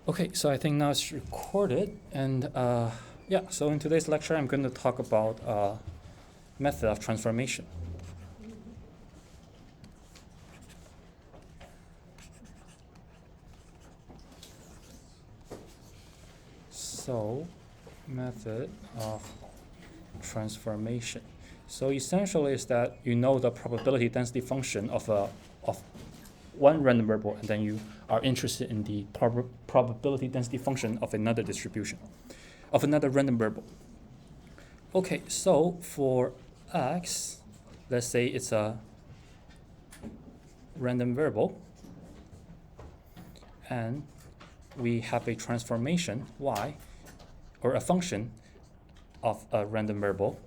Okay, so I think now it's recorded, and yeah, so in today's lecture, I'm going to talk about method of transformation. So, method of transformation. So essentially, is that you know the probability density function of one random variable, and then you are interested in the probability density function of another distribution, of another random variable. Okay, so for x, let's say it's a random variable, and we have a transformation y, or a function of a random variable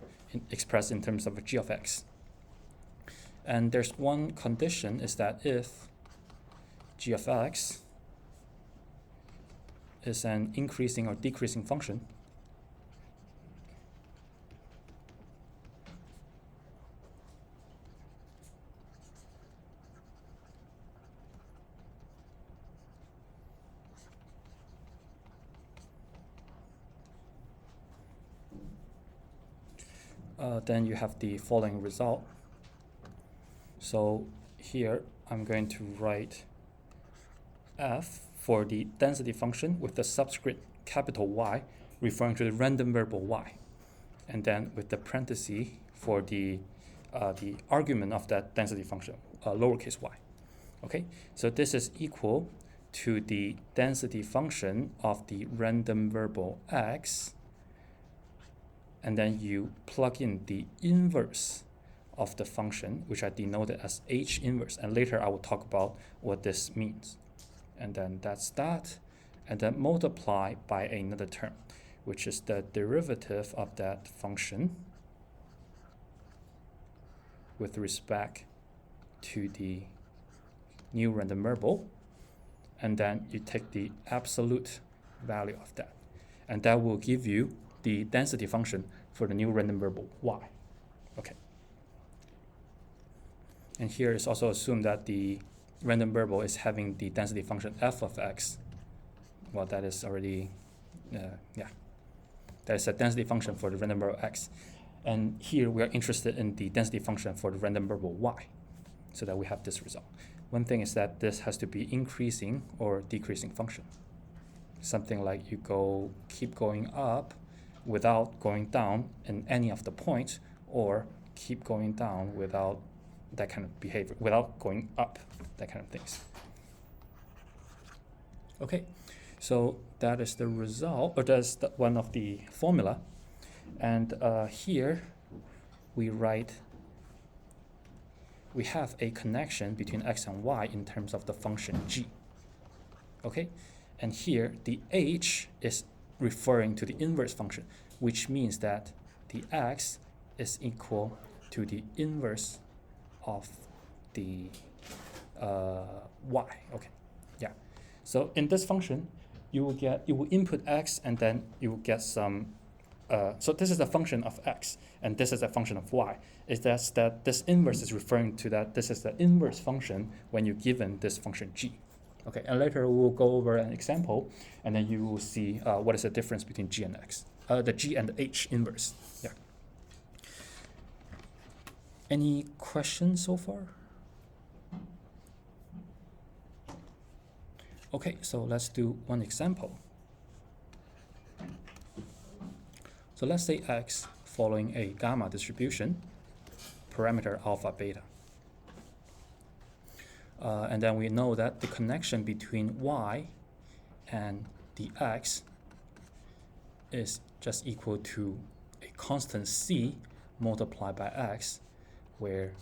expressed in terms of a g of x. And there's one condition, is that if g of x is an increasing or decreasing function, then you have the following result. So here I'm going to write f for the density function with the subscript capital Y referring to the random variable y, and then with the parenthesis for the argument of that density function, lowercase y. Okay, so this is equal to the density function of the random variable x, and then you plug in the inverse of the function, which I denoted as h inverse, and later I will talk about what this means. And then that's that, and then multiply by another term, which is the derivative of that function with respect to the new random variable, and then you take the absolute value of that, and that will give you the density function for the new random variable y. Okay. And here is also assumed that the random variable is having the density function f of x. Well, that is already, yeah, that is a density function for the random variable x. And here we are interested in the density function for the random variable y, so that we have this result. One thing is that this has to be increasing or decreasing function. Something like you keep going up without going down in any of the points, or keep going down without that kind of behavior, without going up, that kind of things. Okay, so that is the result, or that's one of the formula. And here we have a connection between x and y in terms of the function g. Okay, and here the h is referring to the inverse function, which means that the x is equal to the inverse of the y. Okay, yeah. So in this function, you will input x, and then you will get some. So this is a function of x, and this is a function of y. Is that this inverse is referring to that this is the inverse function when you're given this function g. Okay, and later we'll go over an example, and then you will see what is the difference between g and x, the g and the h inverse. Yeah. Any questions so far? Okay, so let's do one example. So let's say x following a gamma distribution, parameter alpha beta. And then we know that the connection between y and the x is just equal to a constant c multiplied by x, where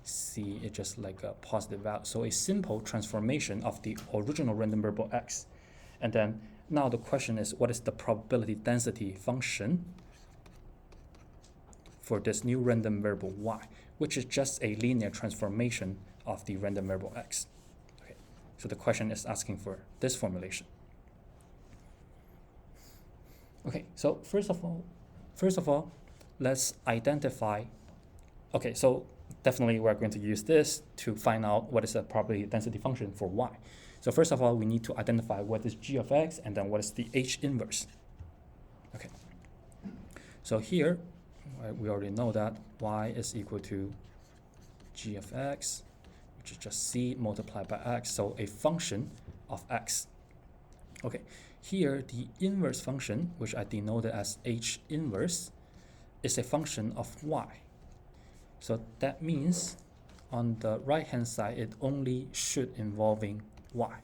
c is just like a positive value. So a simple transformation of the original random variable x. And then now the question is, what is the probability density function for this new random variable y, which is just a linear transformation of the random variable x. Okay, so the question is asking for this formulation. Okay, so first of all, let's identify. Okay, so definitely we're going to use this to find out what is the probability density function for y. So first of all, we need to identify what is g of x and then what is the h inverse. Okay. So here, we already know that y is equal to g of x, which is just c multiplied by x, so a function of x. Okay, here the inverse function, which I denoted as h inverse, is a function of y. So that means on the right hand side, it only should involving y.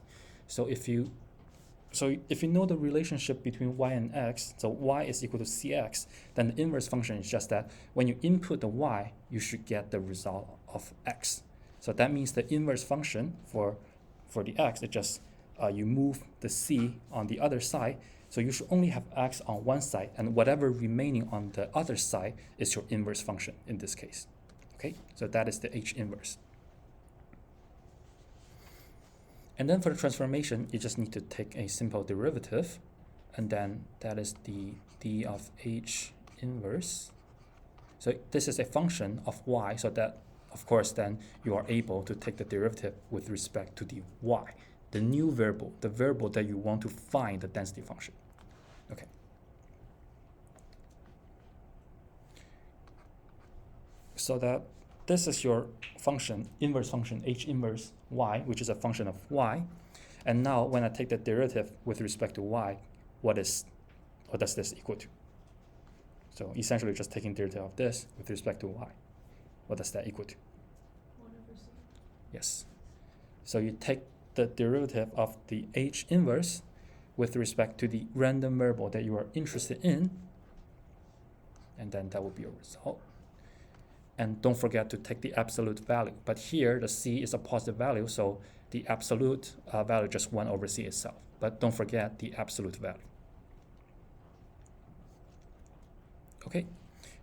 So if you know the relationship between y and x, so y is equal to cx, then the inverse function is just that when you input the y, you should get the result of x. So that means the inverse function for the x, it just you move the c on the other side, so you should only have x on one side, and whatever remaining on the other side is your inverse function in this case. Okay, so that is the h inverse. And then for the transformation, you just need to take a simple derivative, and then that is the d of h inverse. So this is a function of y, so that, of course, then you are able to take the derivative with respect to the y, the new variable, the variable that you want to find the density function. Okay. So that this is your function, inverse function, h inverse y, which is a function of y. And now when I take the derivative with respect to y, what does this equal to? So essentially just taking derivative of this with respect to y. What does that equal to? 1/c. Yes. So you take the derivative of the h inverse with respect to the random variable that you are interested in, and then that will be your result. And don't forget to take the absolute value. But here, the c is a positive value, so the absolute value just 1/c itself. But don't forget the absolute value. Okay,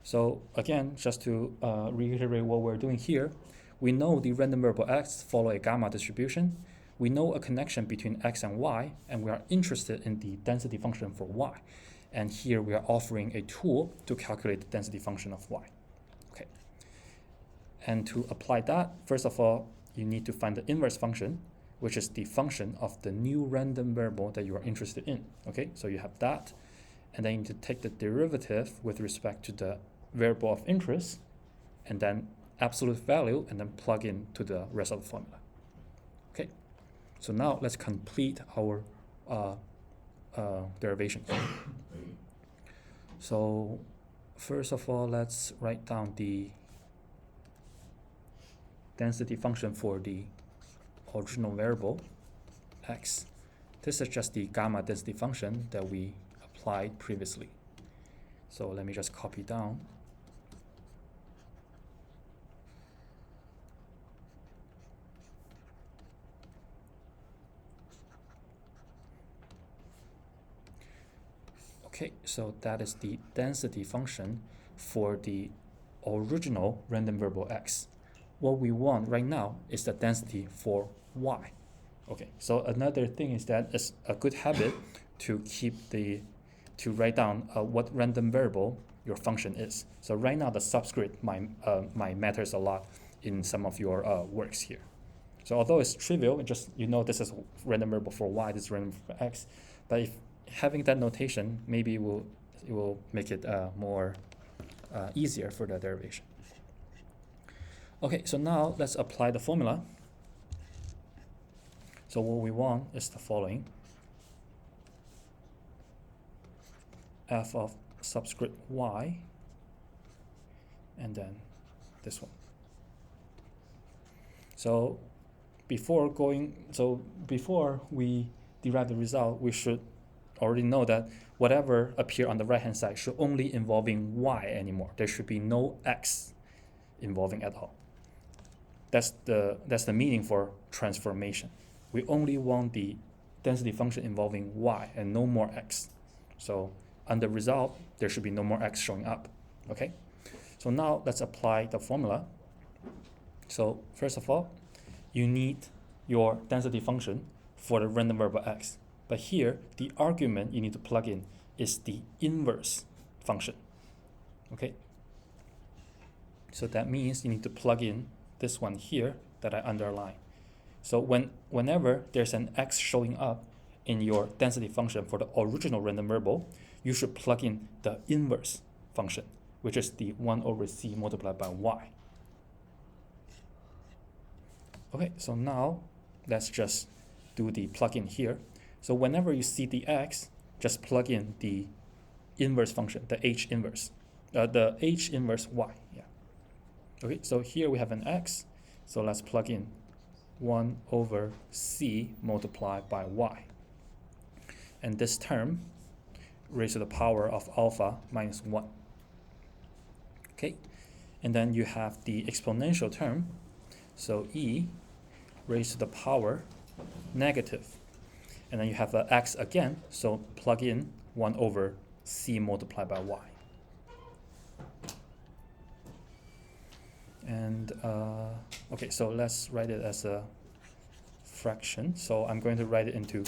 so again, just to reiterate what we're doing here, we know the random variable x follow a gamma distribution. We know a connection between x and y, and we are interested in the density function for y. And here we are offering a tool to calculate the density function of y. Okay. And to apply that, first of all, you need to find the inverse function, which is the function of the new random variable that you are interested in. Okay, so you have that, and then you need to take the derivative with respect to the variable of interest, and then absolute value, and then plug in to the rest of the formula. Okay, so now let's complete our derivation. So first of all, let's write down the density function for the original variable x. This is just the gamma density function that we applied previously. So let me just copy down. Okay, so that is the density function for the original random variable x. What we want right now is the density for y. Okay, so another thing is that it's a good habit to write down what random variable your function is. So right now the subscript might matters a lot in some of your works here. So although it's trivial, just this is random variable for y, this is random for x, but if having that notation, maybe it will make it more easier for the derivation. Okay, so now let's apply the formula. So what we want is the following. F of subscript y, and then this one. So before we derive the result, we should already know that whatever appear on the right hand side should only involving y anymore. There should be no x involving at all. That's the meaning for transformation. We only want the density function involving y and no more x. So on the result, there should be no more x showing up. Okay, so now let's apply the formula. So first of all, you need your density function for the random variable x. But here, the argument you need to plug in is the inverse function. Okay, so that means you need to plug in this one here that I underline. So whenever there's an x showing up in your density function for the original random variable, you should plug in the inverse function, which is the 1 over c multiplied by y. Okay, so now let's just do the plug-in here. So whenever you see the x, just plug in the inverse function, the h inverse y. Yeah. Okay, so here we have an x, so let's plug in 1 over c multiplied by y. And this term raised to the power of alpha minus 1. Okay, and then you have the exponential term, so e raised to the power negative. And then you have the x again, so plug in 1 over c multiplied by y. And okay, so let's write it as a fraction. So I'm going to write it into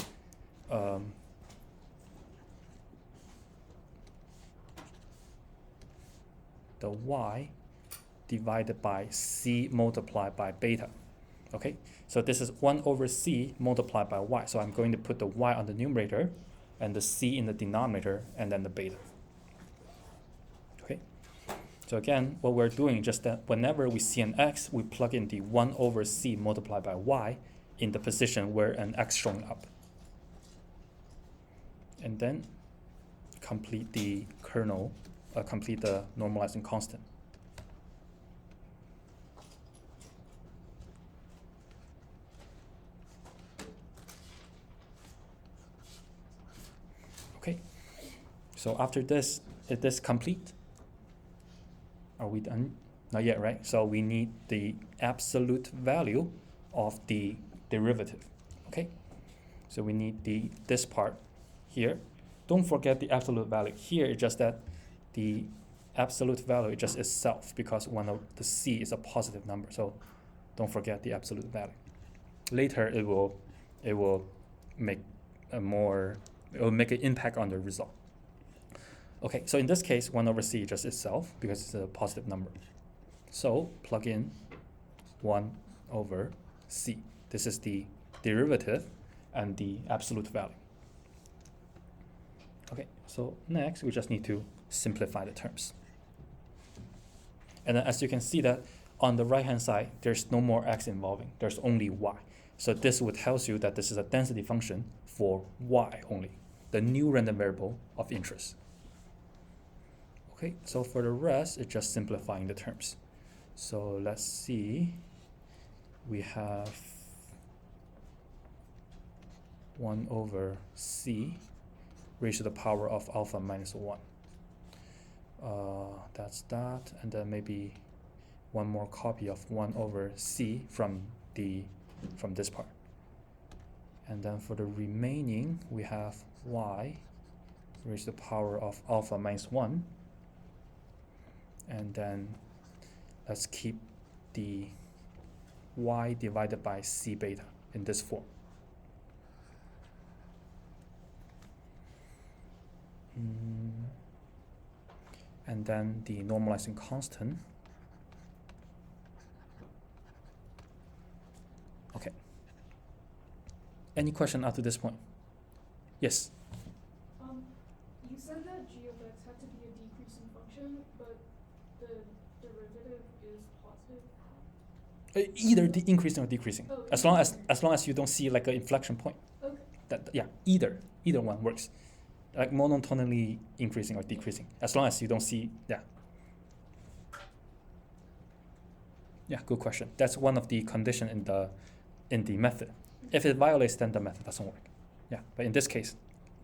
the y divided by c multiplied by beta. Okay, so this is 1 over c multiplied by y. So I'm going to put the y on the numerator and the c in the denominator and then the beta. Okay, so again, what we're doing is just that whenever we see an x, we plug in the 1 over c multiplied by y in the position where an x showing up. And then complete the kernel, complete the normalizing constant. Okay, so after this, is this complete? Are we done? Not yet, right? So we need the absolute value of the derivative. Okay, so we need this part here. Don't forget the absolute value. Here it's just that the absolute value is just itself because one of the c is a positive number. So don't forget the absolute value. Later it will make an impact on the result. Okay, so in this case, 1 over c is just itself because it's a positive number. So plug in 1 over c. This is the derivative and the absolute value. Okay, so next we just need to simplify the terms. And then as you can see that on the right hand side, there's no more x involving, there's only y. So this would tell you that this is a density function for y only, the new random variable of interest. Okay, so for the rest, it's just simplifying the terms. So let's see, we have 1 over c raised to the power of alpha minus 1. That's that, and then maybe one more copy of 1 over c from this part. And then for the remaining, we have y raised to the power of alpha minus 1. And then let's keep the y divided by c beta in this form. And then the normalizing constant. Okay. Any question up to this point? Yes? You said that g of x had to be a decreasing function, but the derivative is positive? Either increasing or decreasing. Oh, as long as you don't see like an inflection point. Okay. Either one works. Like monotonally increasing or decreasing, as long as you don't see, good question. That's one of the conditions in the method. If it violates, then the method doesn't work. Yeah, but in this case,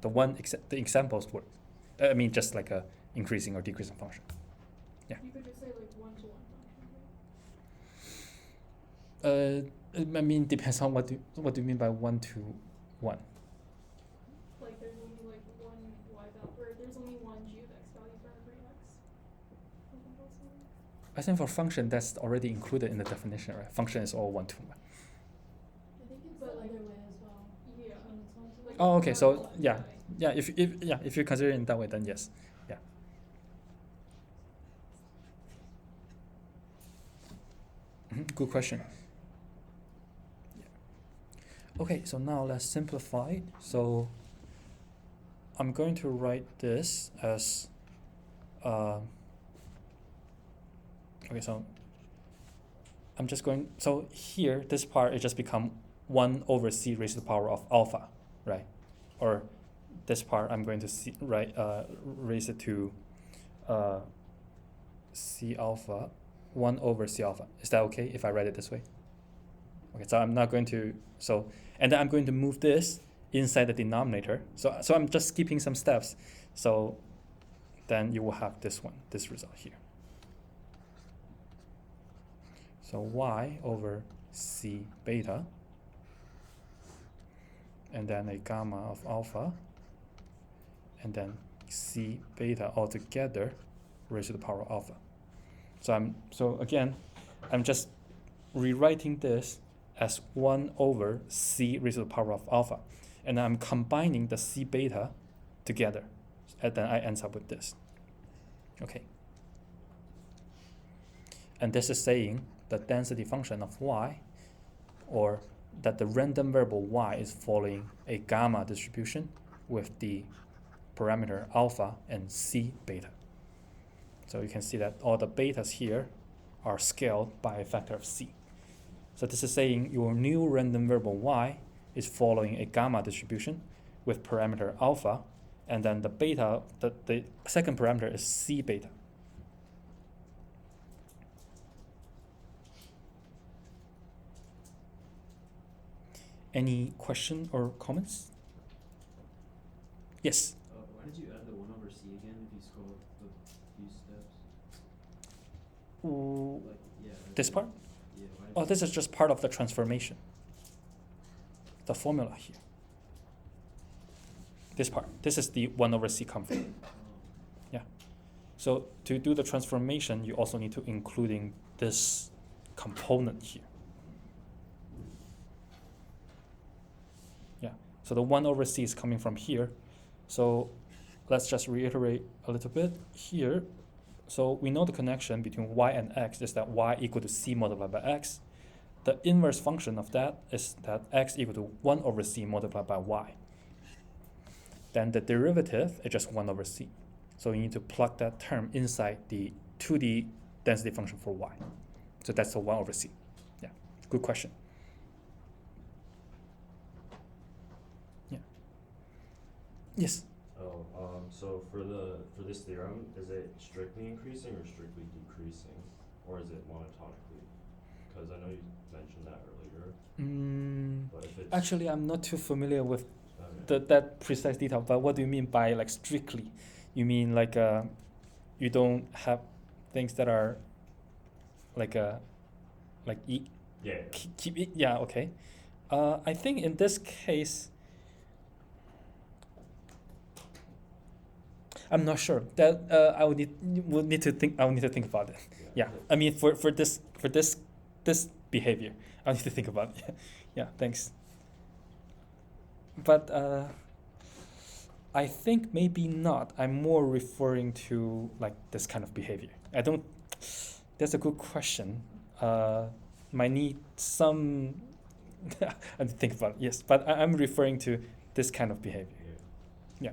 the examples work. I mean, just like a increasing or decreasing function. Yeah. You could just say like 1-to-1 function, right? I mean, depends on what do you mean by 1 to 1. Like there's only like one y value, or there's only one g of x value for every x. I think for function, that's already included in the definition, right? Function is all 1 to 1. I think it's the other way as well. Yeah. When it's 1 to 1. Oh, okay. So if you consider it in that way, then yes, yeah. Good question. Okay, so now let's simplify it. So I'm going to write this as okay, so I'm just going, so here this part it just become 1 over c raised to the power of alpha, right? Or this part I'm going to raise it to c alpha 1 over c alpha. Is that okay if I write it this way? Okay, so I'm not going to, and then I'm going to move this inside the denominator. So I'm just skipping some steps. So then you will have this result here. So y over c beta, and then a gamma of alpha, and then c beta altogether raised to the power of alpha. So again, I'm just rewriting this as 1 over c raised to the power of alpha, and I'm combining the c beta together, and then I end up with this. Okay. And this is saying the density function of y, or that the random variable y is following a gamma distribution with the parameter alpha and c beta. So you can see that all the betas here are scaled by a factor of c. So this is saying your new random variable y is following a gamma distribution with parameter alpha, and then the beta, the second parameter is c beta. Any question or comments? Yes? Why did you add the 1 over c again if you scroll up a few steps? This part? Yeah, why did Oh, this is just part of the transformation. The formula here. This part. This is the 1 over c component. Yeah. So to do the transformation, you also need to including this component here. Yeah. So the 1 over c is coming from here. So let's just reiterate a little bit here. So we know the connection between y and x is that y equal to c multiplied by x. The inverse function of that is that x equal to 1 over c multiplied by y. Then the derivative is just 1 over c. So you need to plug that term inside the 2D density function for y. So that's the 1 over c. Yeah, good question. Yeah. Yes? So for this theorem, is it strictly increasing or strictly decreasing, or is it monotonically? Because I know you mentioned that earlier. But if it's Actually, I'm not too familiar with okay. that precise detail. But what do you mean by like strictly? You mean like you don't have things that are like Yeah. keep it? Yeah, okay. I think in this case, I'm not sure. That I would need to think. I would need to think about it. Yeah, I mean for this behavior, I need to think about it. Yeah, thanks. But I think maybe not. I'm more referring to like this kind of behavior. I don't. That's a good question. Might need some. I need to think about it. Yes, but I'm referring to this kind of behavior. Yeah.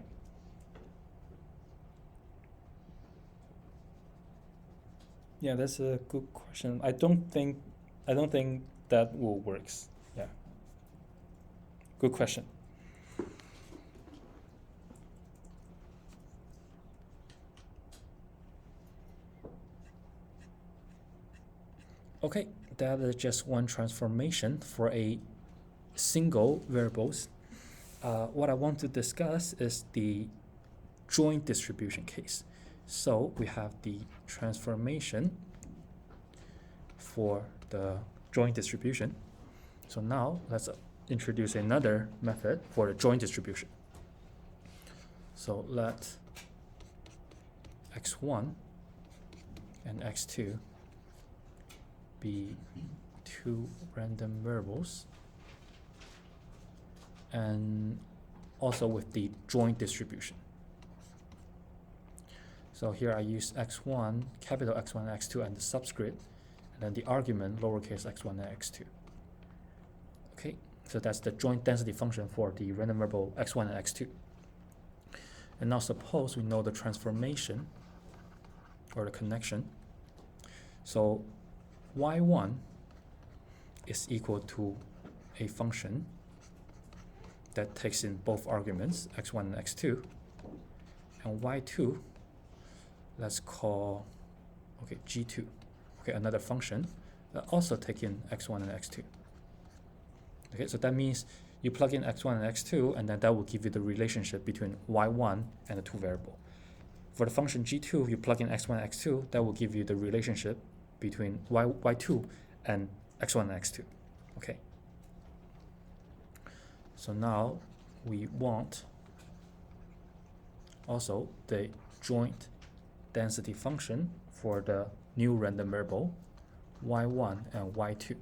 Yeah, that's a good question. I don't think that will works. Yeah. Good question. Okay, that is just one transformation for a single variables. What I want to discuss is the joint distribution case. So we have the transformation for the joint distribution. So now let's introduce another method for the joint distribution. So let x1 and x2 be two random variables, and also with the joint distribution. So here I use x1, capital X1 and x2 and the subscript, and then the argument lowercase x1 and x2. Okay, So that's the joint density function for the random variable x1 and x2. And now suppose we know the transformation or the connection. So y1 is equal to a function that takes in both arguments, x1 and x2, and y2, let's call, okay, g2, okay, another function that also take in x1 and x2. Okay, so that means you plug in x1 and x2, and then that will give you the relationship between y1 and the two variable. For the function g2, you plug in x1 and x2, that will give you the relationship between y2 and x1 and x2. Okay. So now we want also the joint density function for the new random variable y1 and y2.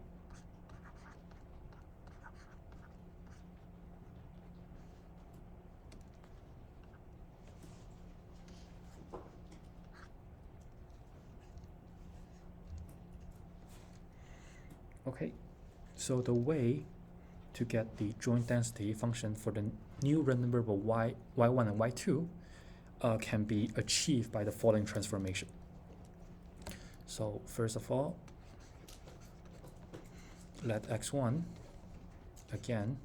Okay, so the way to get the joint density function for the new random variable y1 and y2 can be achieved by the following transformation. So first of all, let x1 again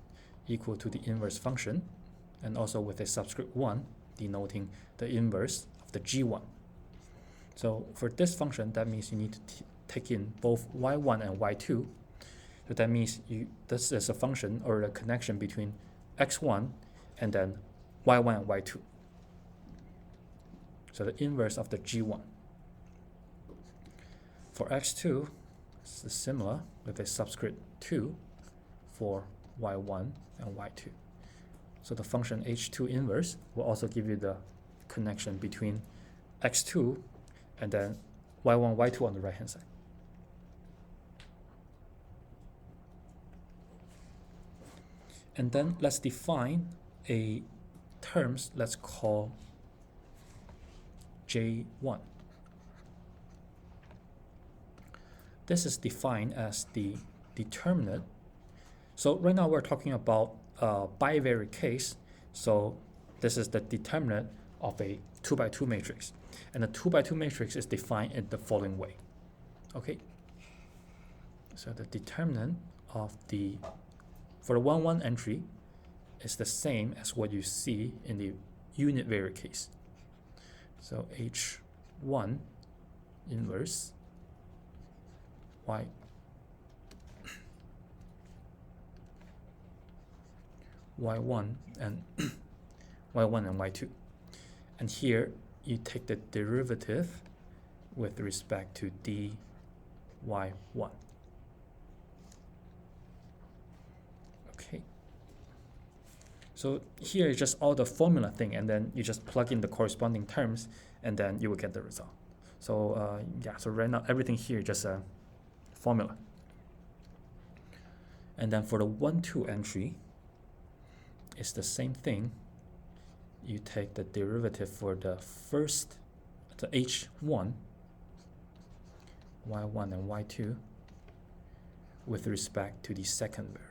equal to the inverse function, and also with a subscript 1 denoting the inverse of the g1. So for this function, that means you need to take in both y1 and y2. So that means this is a function or a connection between x1 and then y1 and y2. So the inverse of the g1. For x2, it's similar with a subscript 2 for y1 and y2. So the function h2 inverse will also give you the connection between x2 and then y1, y2 on the right hand side. And then let's define a terms, let's call J1. This is defined as the determinant. So right now we're talking about a bivariate case. So this is the determinant of a 2x2 matrix. And the 2x2 matrix is defined in the following way. Okay. So the determinant of for the 1-1 entry is the same as what you see in the unit variate case. So H1 inverse y1 and y1 and y2. And here you take the derivative with respect to dy1. Okay. So here is just all the formula thing, and then you just plug in the corresponding terms, and then you will get the result. So yeah, so right now everything here is just a formula. And then for the 1-2 entry, it's the same thing. You take the derivative for the h1, y1 and y2 with respect to the second variable.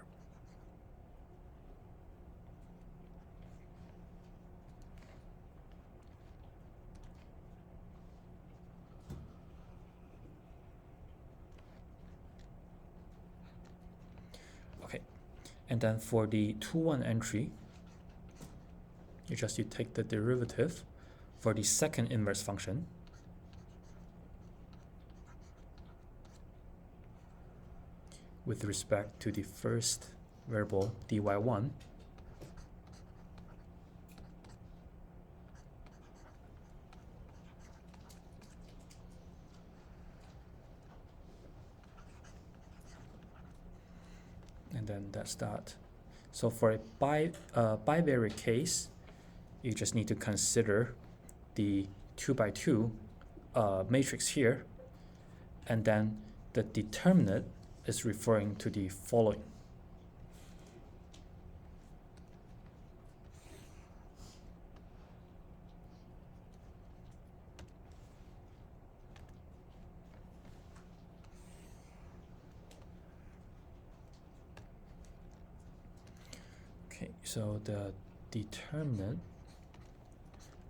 Okay, and then for the 2-1 entry, you take the derivative for the second inverse function with respect to the first variable dy1 . And then that's that. So for a bivariate case, you just need to consider the 2x2 matrix here, and then the determinant is referring to the following. So the determinant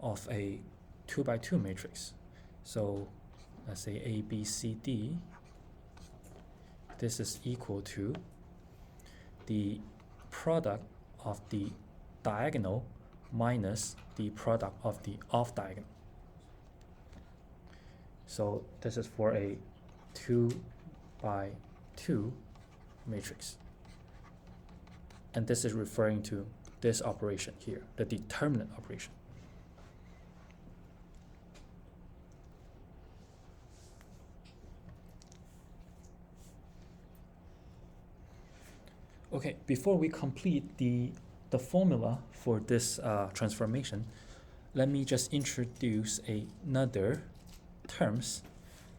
of a 2 by 2 matrix. So let's say A, B, C, D. This is equal to the product of the diagonal minus the product of the off diagonal. So this is for a 2 by 2 matrix. And this is referring to this operation here, the determinant operation. Okay, before we complete the formula for this transformation, let me just introduce another terms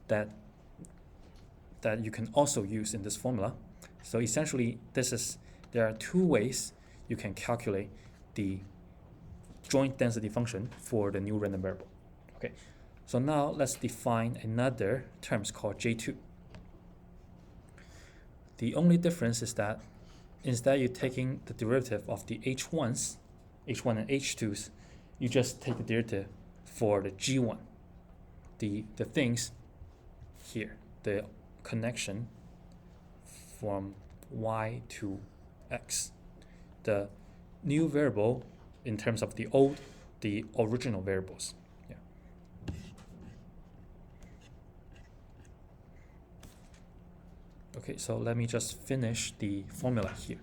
that you can also use in this formula. So essentially, there are two ways you can calculate the joint density function for the new random variable. Okay, so now let's define another terms called J2. The only difference is that instead you're taking the derivative of the H1s, H1 and H2s, you just take the derivative for the G1, the things here, the connection from Y to X. The new variable in terms of the original variables. Yeah. Okay, so let me just finish the formula here.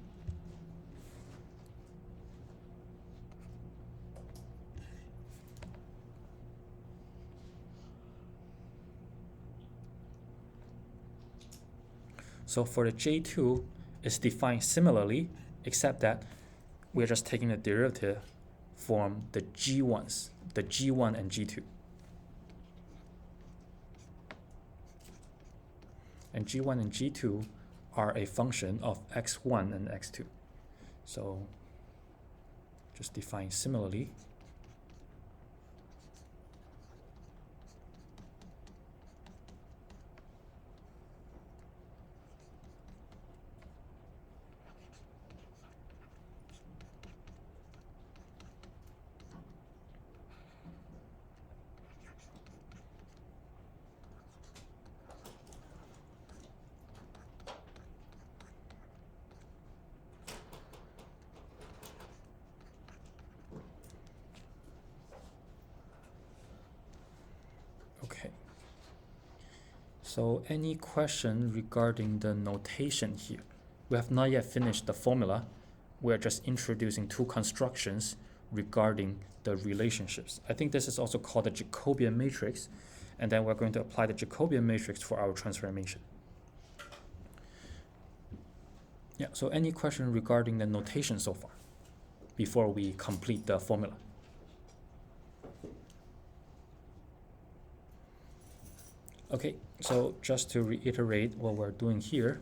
So for the J2, it's defined similarly, except that we're just taking the derivative from the G1s, the G1 and G2. And G1 and G2 are a function of x1 and x2. So just define similarly. Okay. So any question regarding the notation here? We have not yet finished the formula. We're just introducing two constructions regarding the relationships. I think this is also called the Jacobian matrix, and then we're going to apply the Jacobian matrix for our transformation. Yeah, so any question regarding the notation so far before we complete the formula? Okay, so just to reiterate what we're doing here,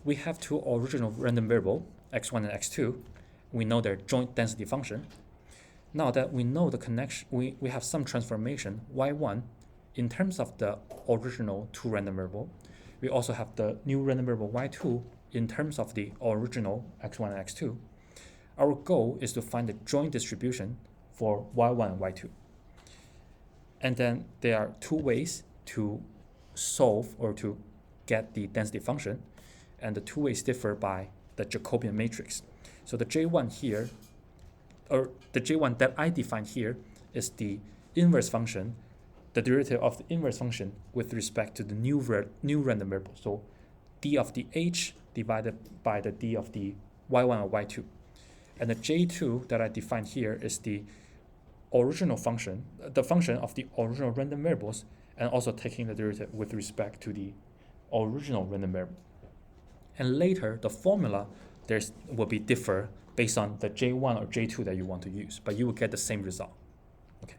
we have two original random variable, x1 and x2. We know their joint density function. Now that we know the connection, we have some transformation, y1, in terms of the original two random variable. We also have the new random variable y2 in terms of the original x1 and x2. Our goal is to find the joint distribution for y1 and y2. And then there are two ways to solve or to get the density function, and the two ways differ by the Jacobian matrix. So the J1 here, or the J1 that I defined here, is the inverse function, the derivative of the inverse function with respect to the new random variable. So d of the h divided by the d of the y1 or y2. And the J2 that I defined here is the original function, the function of the original random variables, and also taking the derivative with respect to the original random variable. And later, the formula will be differ based on the J1 or J2 that you want to use, but you will get the same result. Okay.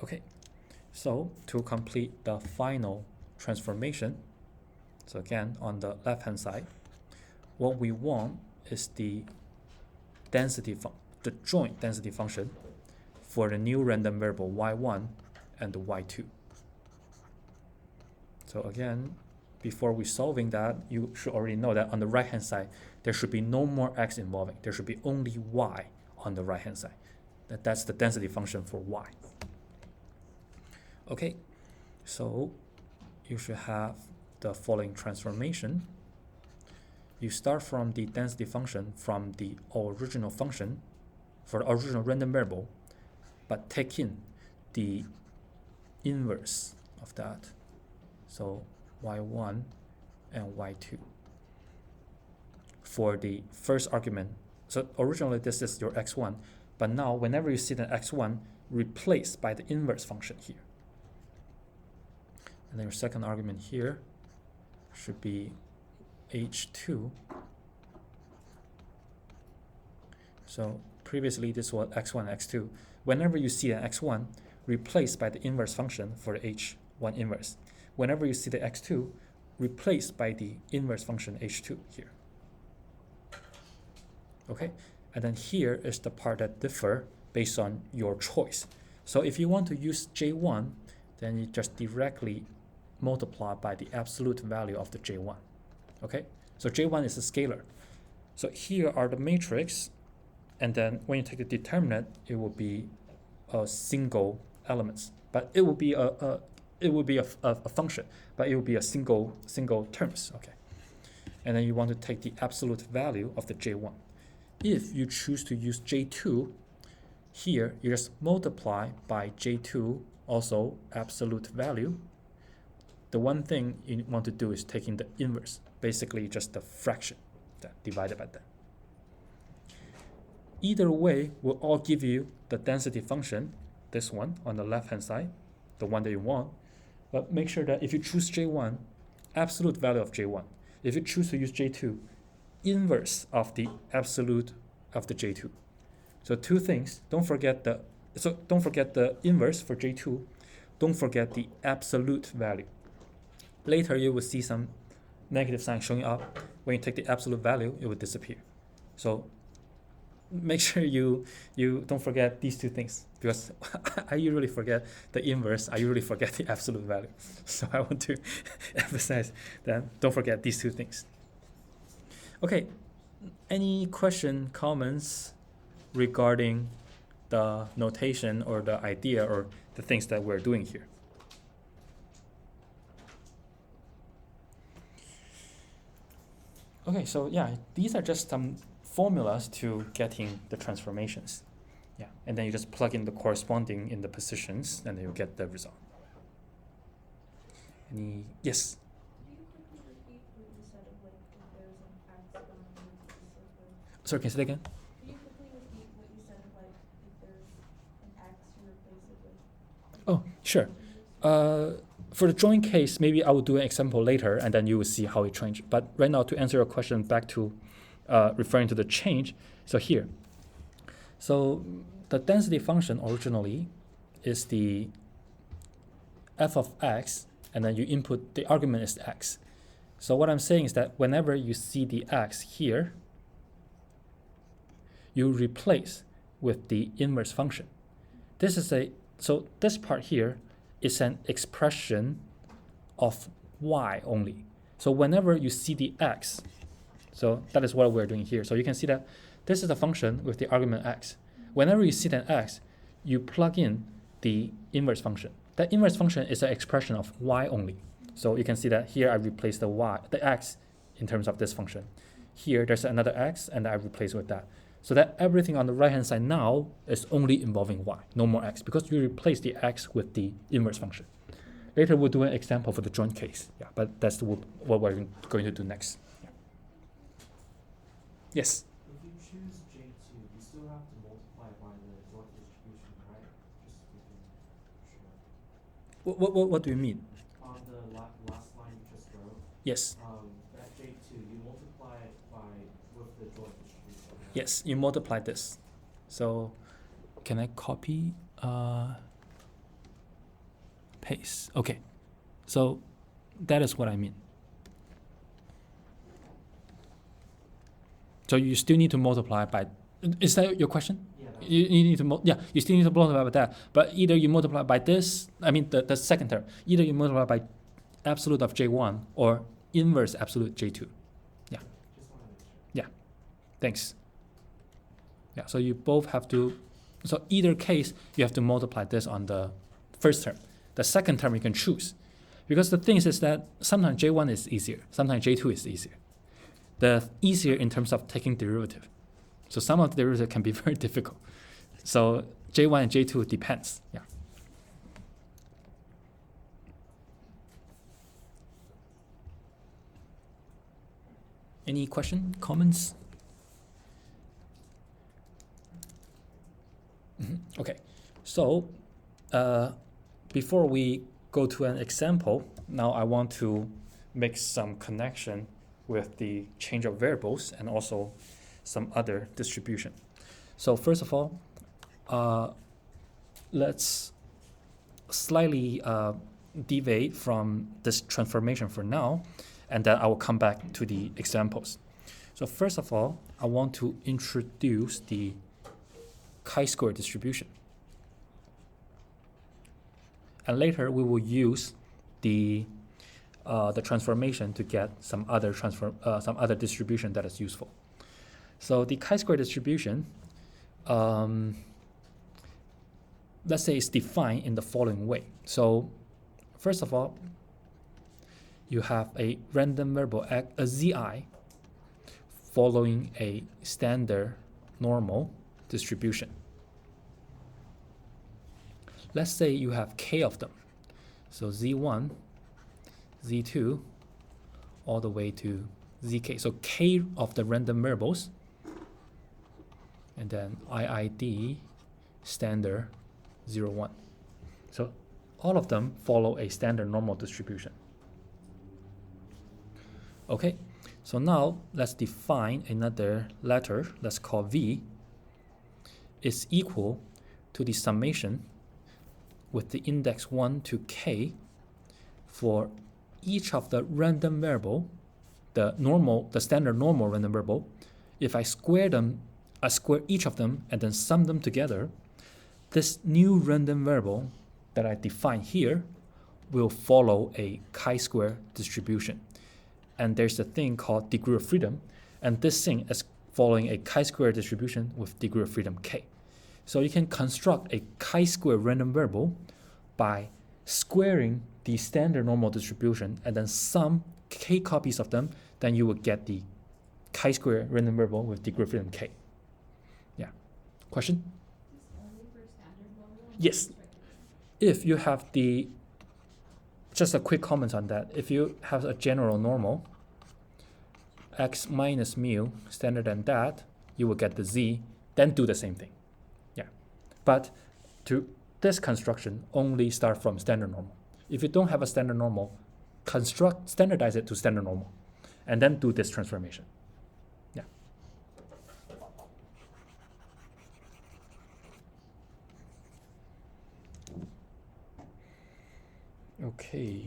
Okay, so to complete the final transformation, so again, on the left-hand side, what we want is the joint density function for the new random variable y1 and the y2. So again, before we solving that, you should already know that on the right hand side, there should be no more x involving. There should be only y on the right hand side. That's the density function for y. Okay, so you should have the following transformation. You start from the density function from the original function for the original random variable, but take in the inverse of that. So y1 and y2 for the first argument. So originally this is your x1, but now whenever you see the x1 replaced by the inverse function here. And then your second argument here should be h2. So previously this was x1, x2. Whenever you see an x1 replaced by the inverse function for the h1 inverse. Whenever you see the x2 replaced by the inverse function h2 here. Okay, and then here is the part that differ based on your choice. So if you want to use j1, then you just directly multiply by the absolute value of the j1. Okay, so j1 is a scalar. So here are the matrix, and then when you take the determinant, it will be a single elements, but it will be a function, but it will be a single terms. Okay, and then you want to take the absolute value of the j1. If you choose to use j2, here you just multiply by j2, also absolute value. The one thing you want to do is taking the inverse, basically just the fraction that divided by that. Either way will all give you the density function, this one on the left hand side, the one that you want. But make sure that if you choose j1, absolute value of j1. If you choose to use j2, inverse of the absolute of the j2. So two things, don't forget the inverse for j2, don't forget the absolute value. Later you will see some negative sign showing up. When you take the absolute value, it will disappear. So make sure you don't forget these two things, because I usually forget the inverse, I usually forget the absolute value. So I want to emphasize that don't forget these two things. Okay, any question, comments regarding the notation or the idea or the things that we're doing here? Okay, so yeah, these are just some formulas to getting the transformations. Yeah, and then you just plug in the corresponding in the positions, and then you get the result. Any, yes? Could you quickly repeat what you said of like if there's an X on the circle? Sorry, can you say that again? Could you quickly repeat what you said of like if there's an X you replace it with? Oh, sure. For the joint case, maybe I will do an example later, and then you will see how it changed. But right now, to answer your question, back to referring to the change. So here, so the density function originally is the f of x, and then you input the argument is x. So what I'm saying is that whenever you see the x here, you replace with the inverse function. So this part here is an expression of y only. So whenever you see the x, so that is what we're doing here. So you can see that this is a function with the argument x. Whenever you see an x, you plug in the inverse function. That inverse function is an expression of y only. So you can see that here I replace the x in terms of this function. Here there's another x, and I replace with that. So that everything on the right hand side now is only involving y, no more x, because you replace the x with the inverse function. Later we'll do an example for the joint case. Yeah, but that's what we're going to do next. Yeah. Yes? If you choose J2, you still have to multiply by the joint distribution, right? Just to be sure. What do you mean? On the last line you just wrote, Yes. that J2, you multiply it with the joint distribution. Right? Yes, you multiply this. So can I copy, paste? Okay, so that is what I mean. So you still need to multiply by, is that your question? Yeah. You need to, you still need to multiply by that, but either you multiply by this, I mean the second term, either you multiply by absolute of J1 or inverse absolute J2. Just wanna make sure. Thanks. Yeah, so you both have to, so either case, you have to multiply this on the first term. The second term you can choose. Because the thing is that sometimes J1 is easier, sometimes J2 is easier. The easier in terms of taking derivative. So some of the derivative can be very difficult. So J1 and J2 depends, yeah. Any question, comments? Okay, so before we go to an example, now I want to make some connection with the change of variables and also some other distribution. So first of all, let's slightly deviate from this transformation for now, and then I will come back to the examples. So first of all, I want to introduce the chi-square distribution. And later we will use the transformation to get some other distribution that is useful. So the chi-square distribution, let's say, is defined in the following way. So first of all, you have a random variable a zi following a standard normal distribution. Let's say you have k of them. So z1, z2, all the way to zk. So k of the random variables, and then iid standard 0, 1. So all of them follow a standard normal distribution. Okay, so now let's define another letter, let's call v, is equal to the summation with the index 1 to k for each of the random variable, the standard normal random variable. If I square them, I square each of them and then sum them together, this new random variable that I define here will follow a chi-square distribution. And there's a thing called degree of freedom, and this thing is following a chi-square distribution with degree of freedom k. So you can construct a chi-square random variable by squaring the standard normal distribution and then sum k copies of them, then you will get the chi-square random variable with degree of freedom k. Yeah. Question? Yes. If you have the, just a quick comment on that, if you have a general normal, x minus mu, standard than that, you will get the z, then do the same thing. Yeah. But to this construction, only start from standard normal. If you don't have a standard normal, standardize it to standard normal, and then do this transformation. Yeah. Okay.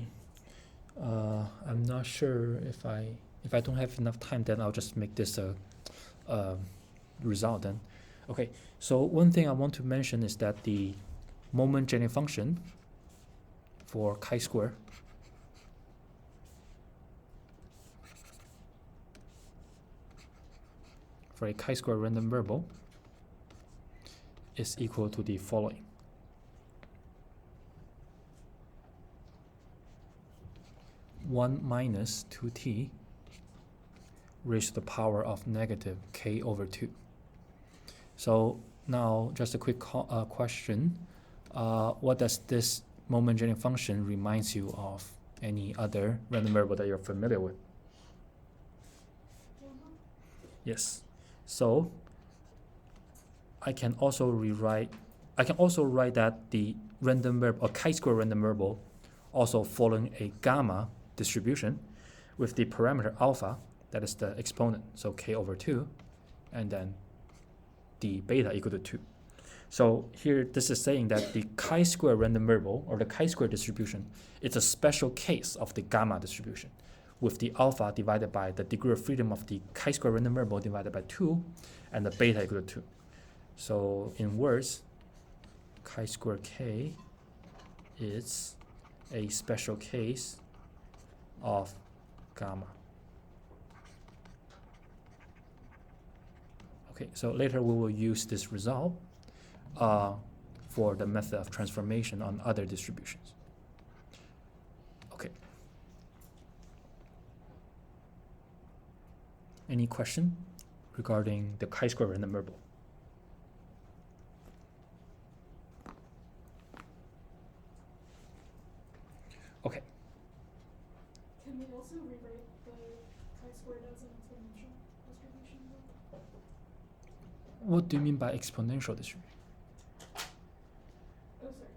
I'm not sure if I don't have enough time, then I'll just make this a result then. Okay, so one thing I want to mention is that the moment genuine function for chi-square for a chi-square random variable is equal to the following. One minus 2t raised to the power of negative k over 2. So now just a quick question. What does this moment genuine function reminds you of? Any other random variable that you're familiar with? Yes. So I can also write that the random variable, or chi-square random variable, also following a gamma distribution with the parameter alpha, that is the exponent, so k over 2, and then the beta equal to 2. So here this is saying that the chi-square random variable, or the chi-square distribution, it's a special case of the gamma distribution, with the alpha divided by the degree of freedom of the chi-square random variable divided by 2, and the beta equal to 2. So in words, chi-square k is a special case of gamma. Okay, so later we will use this result for the method of transformation on other distributions. Okay. Any question regarding the chi-square random variable? Okay. Can we also rewrite the chi-squared as an exponential distribution though? What do you mean by exponential distribution? Oh, sorry.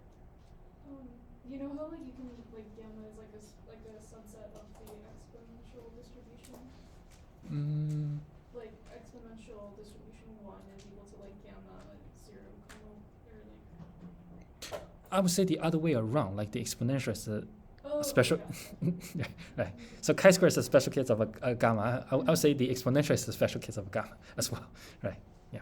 You know how like you can like gamma is like a subset of the exponential distribution? Like exponential distribution 1 is equal to like gamma 0, or like. I would say the other way around, like the exponential is a Oh, special. yeah. Yeah, right. So chi-square is a special case of a gamma. I would say the exponential is a special case of a gamma as well, right? Yeah.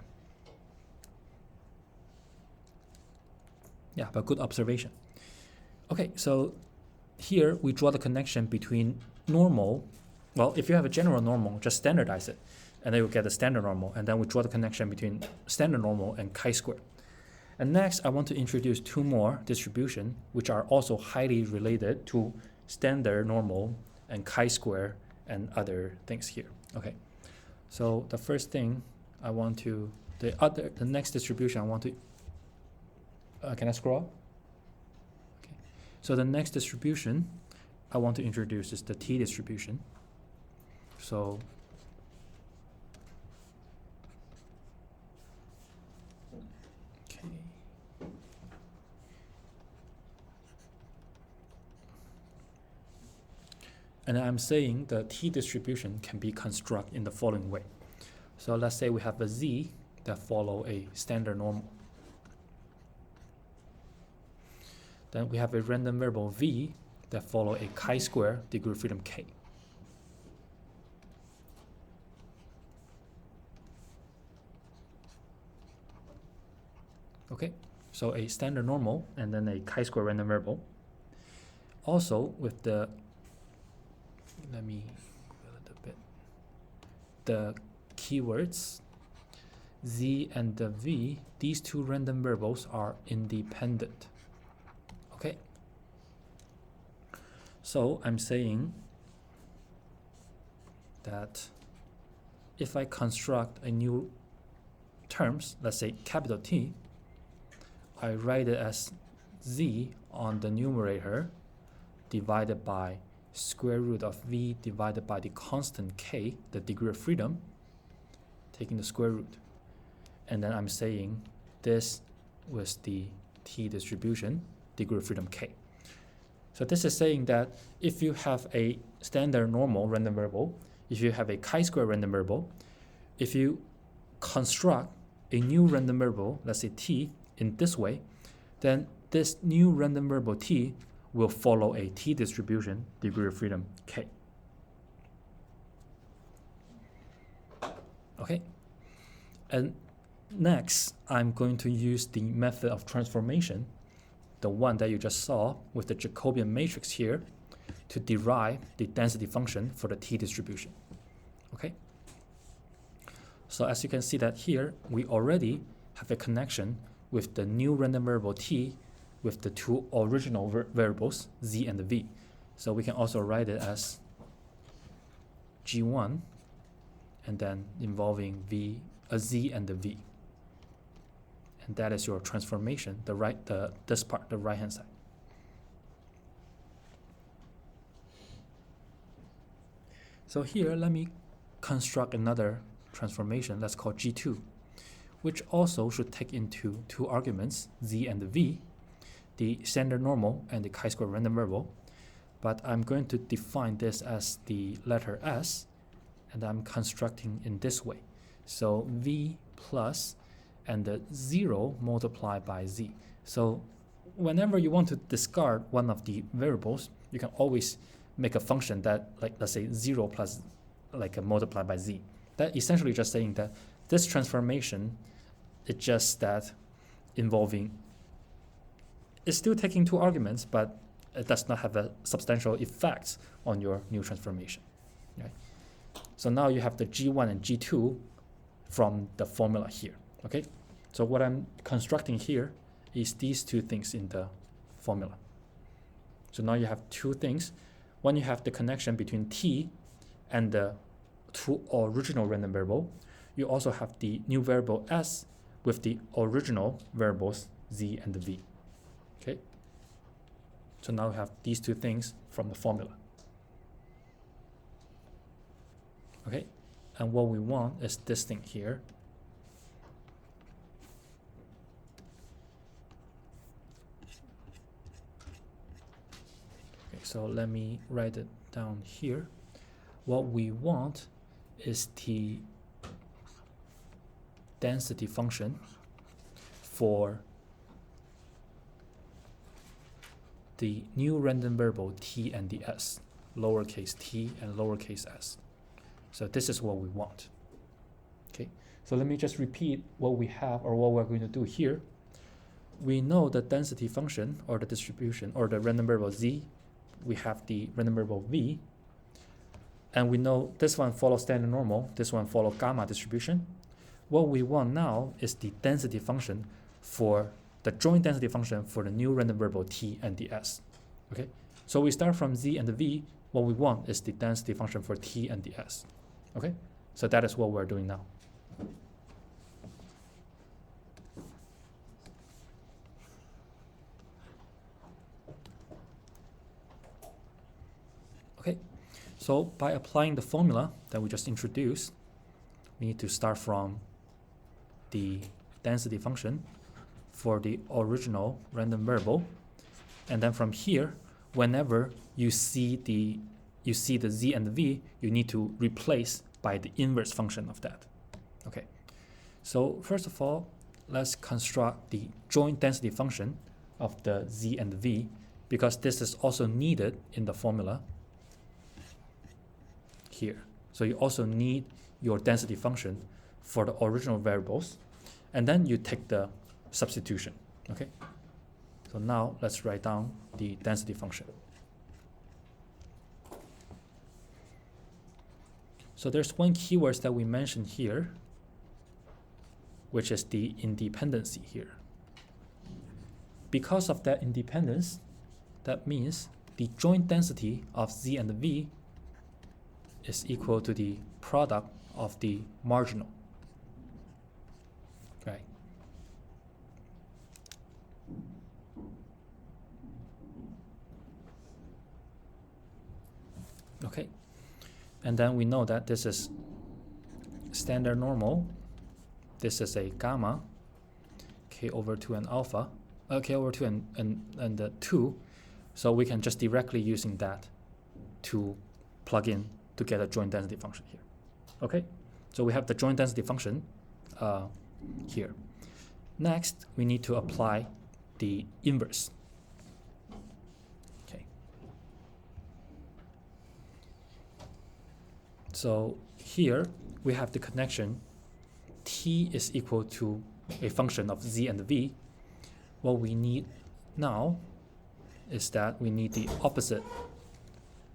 Yeah, but good observation. Okay, so here we draw the connection between normal. Well, if you have a general normal, just standardize it, and then you'll get the standard normal, and then we draw the connection between standard normal and chi-square. And next, I want to introduce two more distributions, which are also highly related to standard normal and chi-square and other things here. Okay, so the first thing I want to, the next distribution I want to, can I scroll up? Okay, so the next distribution I want to introduce is the t distribution. So and I'm saying the t distribution can be constructed in the following way. So let's say we have a z that follow a standard normal. Then we have a random variable v that follow a chi-square degree of freedom k. Okay, so a standard normal and then a chi-square random variable. Also with the, let me a little bit, the keywords z and the v, these two random variables are independent. Okay, so I'm saying that if I construct a new terms, let's say capital T, I write it as z on the numerator divided by square root of v divided by the constant k, the degree of freedom, taking the square root. And then I'm saying this was the t distribution, degree of freedom k. So this is saying that if you have a standard normal random variable, if you have a chi-square random variable, if you construct a new random variable, let's say t, in this way, then this new random variable t will follow a t distribution, degree of freedom k. Okay, and next I'm going to use the method of transformation, the one that you just saw with the Jacobian matrix here, to derive the density function for the t distribution. Okay, so as you can see that here we already have a connection with the new random variable t with the two original variables z and v. So we can also write it as g1 and then involving z and the v. And that is your transformation, this part, the right hand side. So here let me construct another transformation, let's call g2, which also should take into two arguments, z and the v, the standard normal and the chi-square random variable. But I'm going to define this as the letter s, and I'm constructing in this way. So v plus and the 0 multiplied by z. So whenever you want to discard one of the variables, you can always make a function that, like, let's say 0 plus like a multiplied by z. That essentially just saying that this transformation, it's just that involving, it's still taking two arguments, but it does not have a substantial effect on your new transformation. Right? So now you have the G1 and G2 from the formula here. Okay, so what I'm constructing here is these two things in the formula. So now you have two things. One, you have the connection between T and the two original random variable. You also have the new variable S with the original variables Z and V. Okay. So now we have these two things from the formula. Okay, and what we want is this thing here. Okay, so let me write it down here. What we want is the density function for the new random variable T and the S, lowercase t and lowercase s. So this is what we want. Okay, so let me just repeat what we have or what we're going to do here. We know the density function or the distribution or the random variable Z. We have the random variable V. And we know this one follows standard normal, this one follows gamma distribution. What we want now is the density function for the joint density function for the new random variable T and the S. Okay, so we start from Z and the V. What we want is the density function for T and the S. Okay, so that is what we're doing now. Okay, so by applying the formula that we just introduced, we need to start from the density function for the original random variable, and then from here, whenever you see the Z and the V, you need to replace by the inverse function of that. Okay, so first of all, let's construct the joint density function of the Z and the V, because this is also needed in the formula here. So you also need your density function for the original variables, and then you take the substitution. Okay, so now let's write down the density function. So there's one keyword that we mentioned here, which is the independency here. Because of that independence, that means the joint density of Z and V is equal to the product of the marginal. Right. Okay. And then we know that this is standard normal. This is a gamma, k over 2 and alpha, k over 2 and the 2. So we can just directly using that to plug in to get a joint density function here. Okay, so we have the joint density function here. Next, we need to apply the inverse. Okay. So here we have the connection T is equal to a function of Z and V. What we need now is that we need the opposite.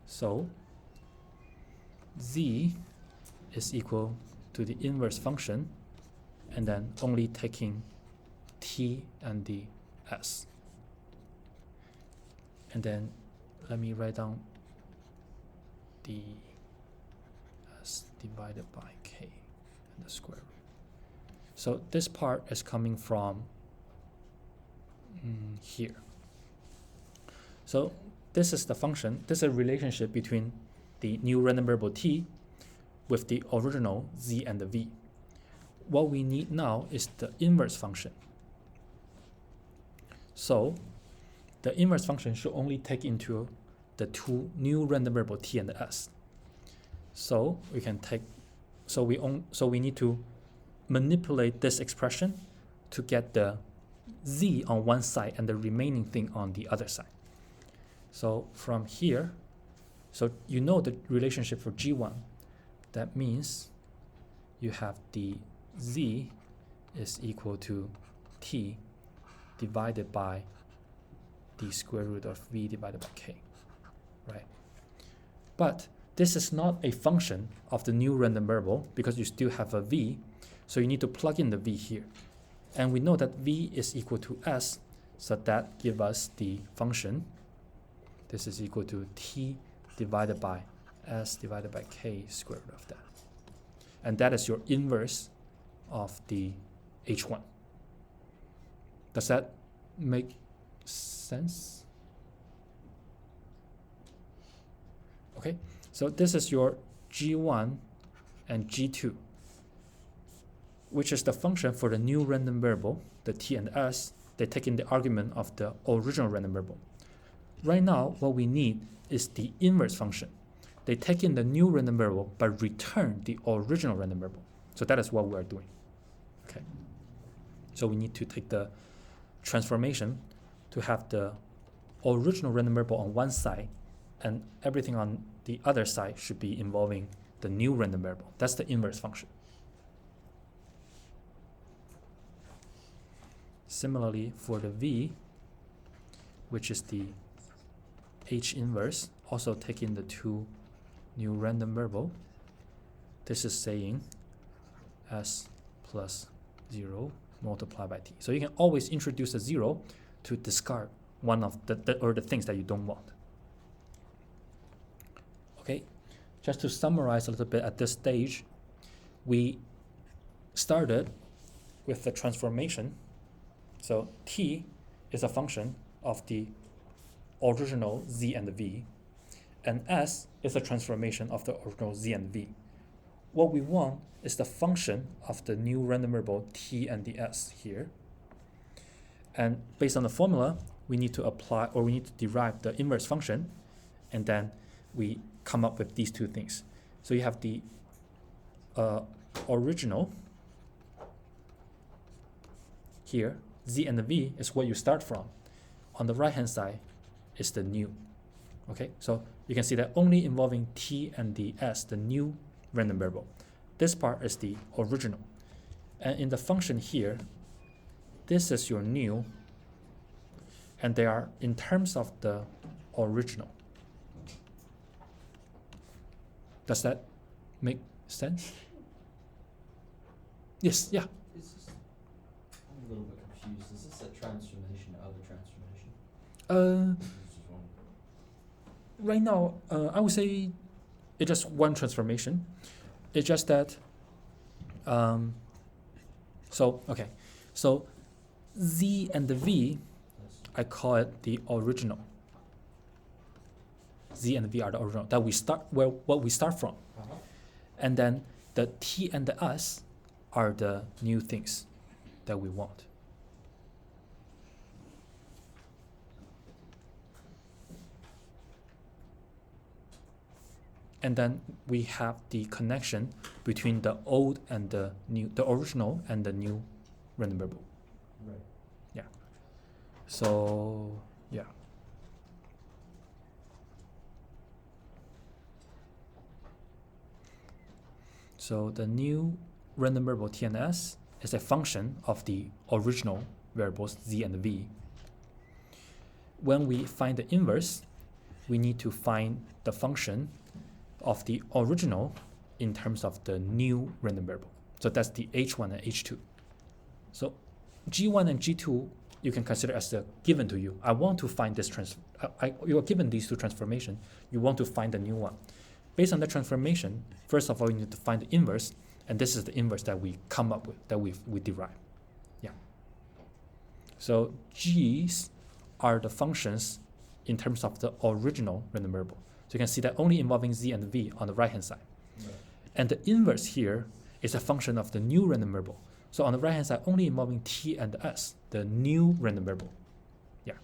So Z is equal to the inverse function, and then only taking T and the S. And then let me write down the S divided by K and the square root. So this part is coming from here. So this is the function, this is a relationship between the new random variable T with the original Z and the V. What we need now is the inverse function. So the inverse function should only take into the two new random variable T and the S. So we can take, so we need to manipulate this expression to get the Z on one side and the remaining thing on the other side. So from here, so you know the relationship for G1. That means you have the Z is equal to T divided by the square root of v divided by k, right? But this is not a function of the new random variable because you still have a v, so you need to plug in the v here. And we know that v is equal to s, so that gives us the function. This is equal to t divided by s divided by k square root of that. And that is your inverse of the h1. Does that make sense? Okay, so this is your g1 and g2, which is the function for the new random variable, the t and s. They take in the argument of the original random variable. Right now, what we need is the inverse function. They take in the new random variable but return the original random variable. So that is what we are doing. Okay. So we need to take the transformation to have the original random variable on one side, and everything on the other side should be involving the new random variable. That's the inverse function. Similarly, for the v, which is the h inverse, also take in the two new random variable. This is saying s plus 0 multiplied by t. So you can always introduce a 0 to discard one of the things that you don't want. Okay, just to summarize a little bit at this stage, we started with the transformation. So t is a function of the original z and v, and s is a transformation of the original z and v. What we want is the function of the new random variable t and the s here. And based on the formula, we need to apply, or we need to derive the inverse function, and then we come up with these two things. So you have the original here, z and the v is what you start from. On the right hand side is the new. Okay, so you can see that only involving t and the s, the new random variable. This part is the original. And in the function here, this is your new, and they are in terms of the original. Does that make sense? Yes, yeah. I'm a little bit confused. Is this a transformation of a transformation? Just one. Right now, I would say it's just one transformation. It's just that, so z and the v, I call it the original. Z and v are the original that we start, what we start from. And then the t and the s are the new things that we want. And then we have the connection between the old and the new, the original and the new random variable. Right. Yeah. So, yeah. So the new random variable t and s is a function of the original variables z and v. When we find the inverse, we need to find the function of the original in terms of the new random variable. So that's the h1 and h2. So g1 and g2 you can consider as a given to you. I want to find this you are given these two transformations. You want to find the new one. Based on the transformation, first of all, you need to find the inverse, and this is the inverse that we come up with, that we derive. Yeah. So g's are the functions in terms of the original random variable. So you can see that only involving z and v on the right hand side. Right. And the inverse here is a function of the new random variable. So on the right hand side, only involving t and s, the new random variable. Yeah.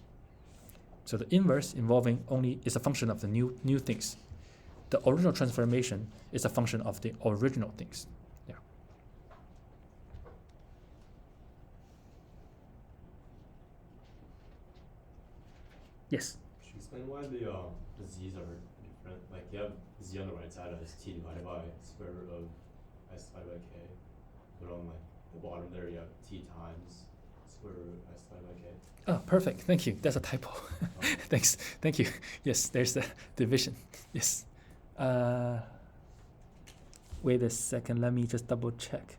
So the inverse involving only is a function of the new things. The original transformation is a function of the original things. Yeah. Yes. Could you explain why the z's are different? Like you have z on the right side as t divided by square root of s divided by k, but on like the bottom there you have t times square root s divided by k. Oh, perfect. Thank you. That's a typo. Thanks. Thank you. Yes, there's the division. Yes. Wait a second. Let me just double check.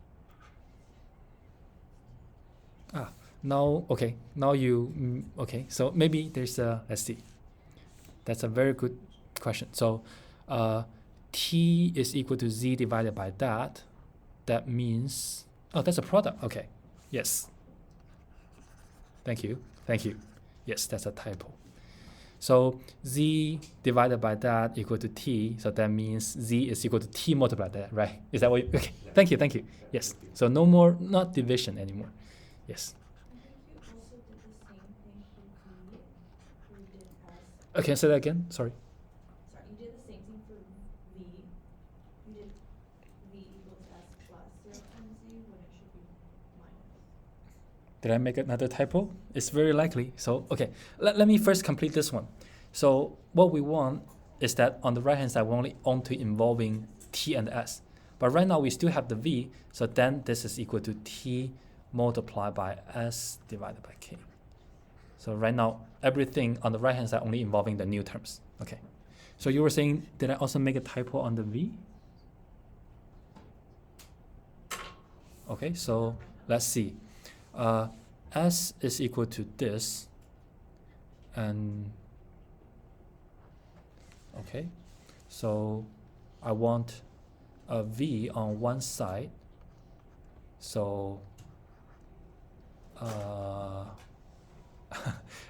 Now, okay. Now you, okay. So maybe there's a, let's see. That's a very good question. So t is equal to z divided by that. That means, oh, that's a product. Okay. Yes. Thank you. Thank you. Yes, that's a typo. So z divided by that equal to t. So that means z is equal to t multiplied by that, right? Is that what you, okay. Yeah. Thank you. Thank you. Yeah, Yes. thank you. So no more, not division anymore. Yes. I think you also did the same thing for V, where you did S. Okay, say that again. Sorry. Sorry, you did the same thing for V. You did V equals S plus 0 times Z when it should be minus. Did I make another typo? It's very likely. So, okay, let me first complete this one. So what we want is that on the right-hand side, we're only onto involving t and s. But right now, we still have the v, so then this is equal to t multiplied by s divided by k. So right now, everything on the right-hand side only involving the new terms. Okay. So you were saying, did I also make a typo on the v? Okay, so let's see. S is equal to this, and okay, so I want a v on one side, so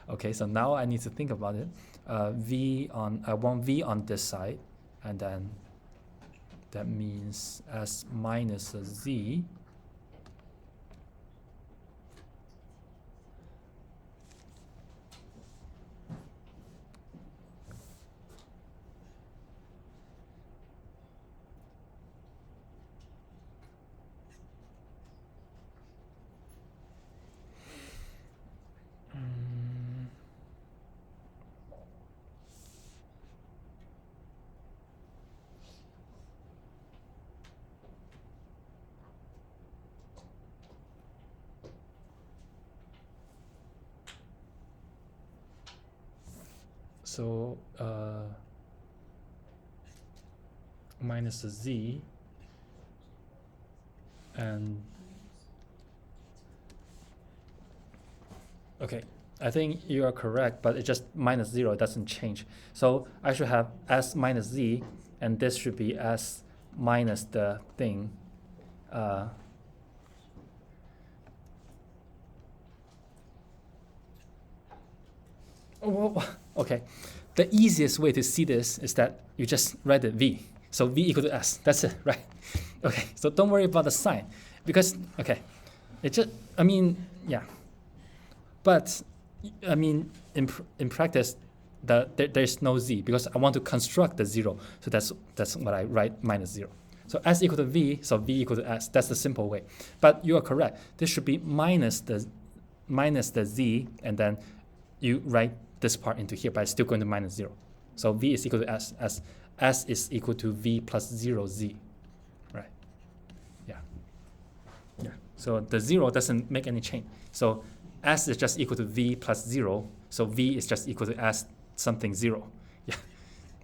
okay, so now I need to think about it. I want v on this side, and then that means s minus a z. So minus a z, and okay, I think you are correct, but it just minus 0, it doesn't change. So I should have s minus z, and this should be s minus the thing. Well, okay, the easiest way to see this is that you just write the v. So v equal to s. That's it, right? Okay, so don't worry about the sign, because okay, it just, I mean, yeah. But I mean, in practice, there's no z because I want to construct the 0. So that's what I write, minus 0. So s equal to v, so v equal to s. That's the simple way. But you are correct. This should be minus the z, and then you write this part into here, but it's still going to minus 0. So v is equal to s, as s is equal to v plus 0z, right? Yeah. Yeah. So the 0 doesn't make any change. So s is just equal to v plus 0. So v is just equal to s something 0. Yeah.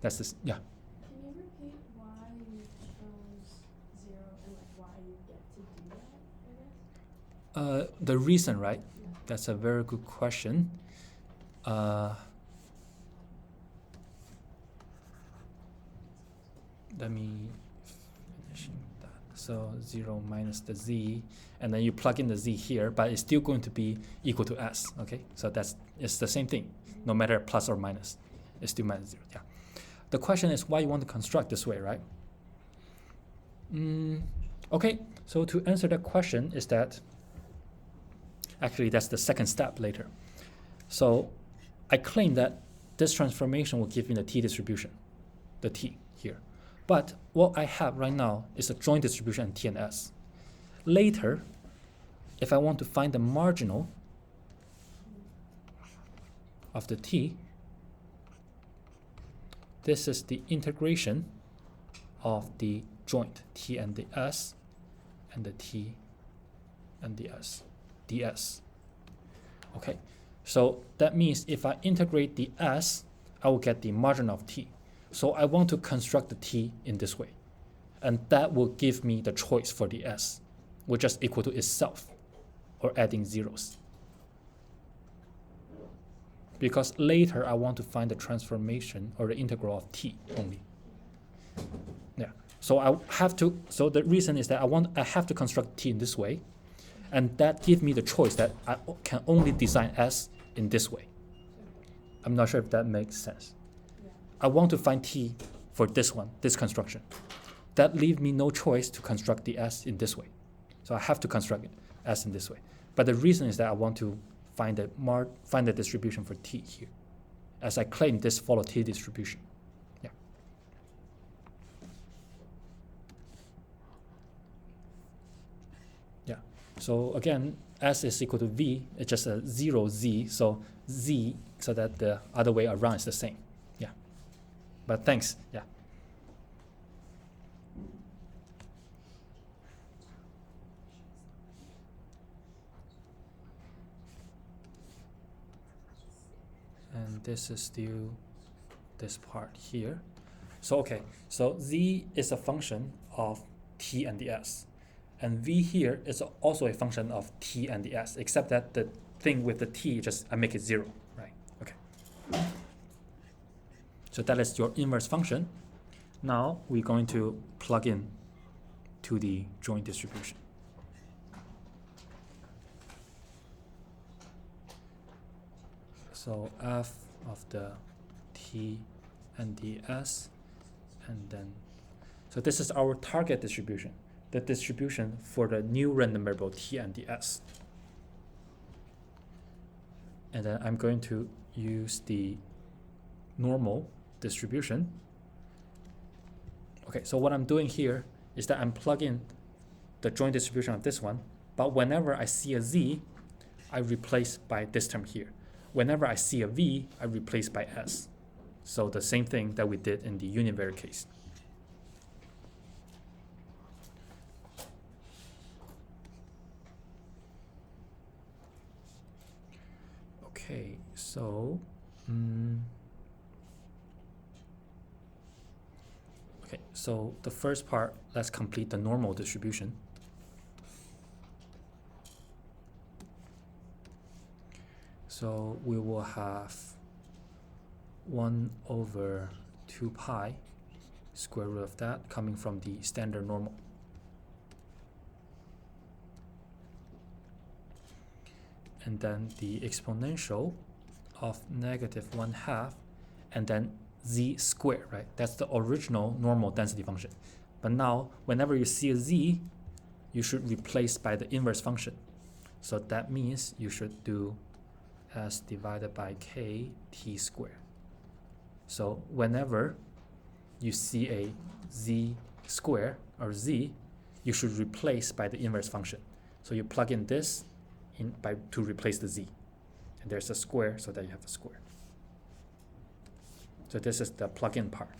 That's this. Yeah. Can you repeat why you chose 0 and like why you get to do that, I guess? The reason, right? That's a very good question. Let me finish that. So 0 minus the z, and then you plug in the z here, but it's still going to be equal to s. Okay, so it's the same thing, no matter plus or minus, it's still minus 0. Yeah. The question is why you want to construct this way, right? Okay, so to answer that question is that actually that's the second step later. So I claim that this transformation will give me the t distribution, the t here. But what I have right now is a joint distribution in t and s. Later, if I want to find the marginal of the t, this is the integration of the joint t and the s and the t and the s ds. Okay, so that means if I integrate the s, I will get the margin of t. So I want to construct the t in this way. And that will give me the choice for the s, which is equal to itself, or adding zeros. Because later I want to find the transformation or the integral of t only. Yeah. So I have to. So the reason is that I have to construct t in this way, and that gives me the choice that I can only design s in this way. I'm not sure if that makes sense. Yeah. I want to find t for this one, this construction. That leaves me no choice to construct the s in this way. So I have to construct it s in this way. But the reason is that I want to find the distribution for t here, as I claim this follow t distribution. Yeah. Yeah. So again, s is equal to v. It's just a 0 z. So z, so that the other way around is the same. Yeah. But thanks. Yeah. And this is still this part here. So okay, so z is a function of t and the s. And v here is also a function of t and the s, except that the thing with the t, I make it 0, right? Okay. So that is your inverse function. Now we're going to plug in to the joint distribution. So f of the t and the s, and then, so this is our target distribution, the distribution for the new random variable t and the s. And then I'm going to use the normal distribution. Okay, so what I'm doing here is that I'm plugging the joint distribution of this one, but whenever I see a z, I replace by this term here. Whenever I see a v, I replace by s. So the same thing that we did in the univariate case. Okay, so okay, so the first part, let's complete the normal distribution. So we will have 1 over 2 pi square root of that coming from the standard normal. And then the exponential of -1/2, and then z squared, right? That's the original normal density function. But now, whenever you see a z, you should replace by the inverse function. So that means you should do s divided by k t squared. So whenever you see a z squared or z, you should replace by the inverse function. So you plug in this to replace the z. And there's a square, so that you have a square. So this is the plug-in part.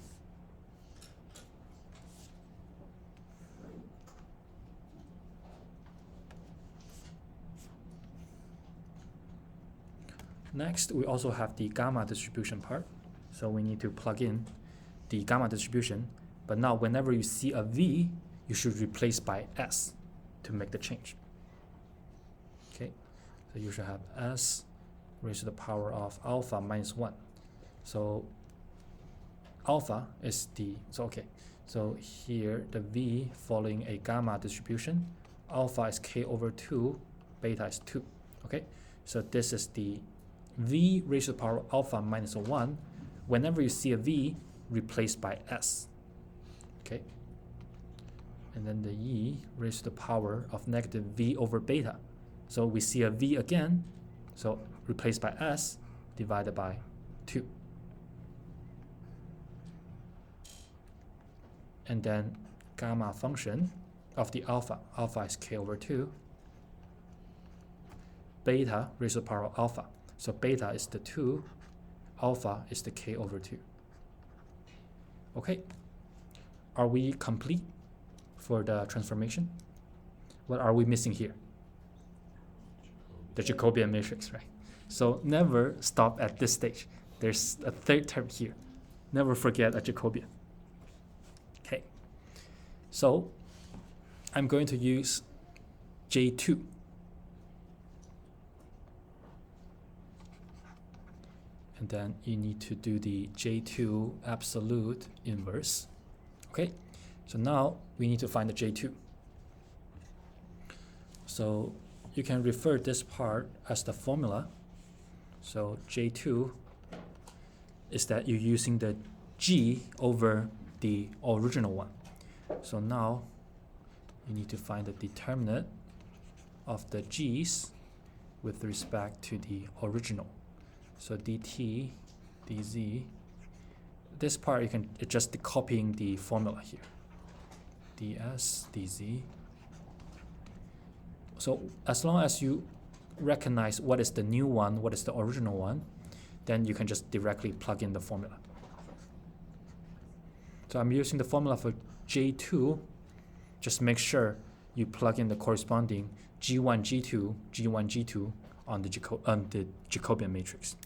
Next, we also have the gamma distribution part. So we need to plug in the gamma distribution. But now whenever you see a v, you should replace by s to make the change. Okay, so you should have s raised to the power of alpha minus 1. So alpha is so here the v following a gamma distribution, alpha is k over 2, beta is 2. Okay, so this is the v raised to the power of alpha minus 1. Whenever you see a v, replaced by s. Okay, and then the e raised to the power of negative v over beta. So we see a v again, so replaced by s divided by 2. And then gamma function of the alpha is k over 2. Beta raised to the power of alpha. So beta is the 2, alpha is the k over 2. Okay, are we complete for the transformation? What are we missing here? The Jacobian matrix, right? So never stop at this stage. There's a third term here. Never forget a Jacobian. Okay. So I'm going to use J2. And then you need to do the J2 absolute inverse. Okay, so now we need to find the J2. So you can refer this part as the formula. So J2 is that you're using the G over the original one. So now you need to find the determinant of the G's with respect to the original. So dt, dz, this part you can, it's just copying the formula here. ds, dz. So as long as you recognize what is the new one, what is the original one, then you can just directly plug in the formula. So I'm using the formula for J2. Just make sure you plug in the corresponding G1, G2, G1, G2 on the Jacobian matrix.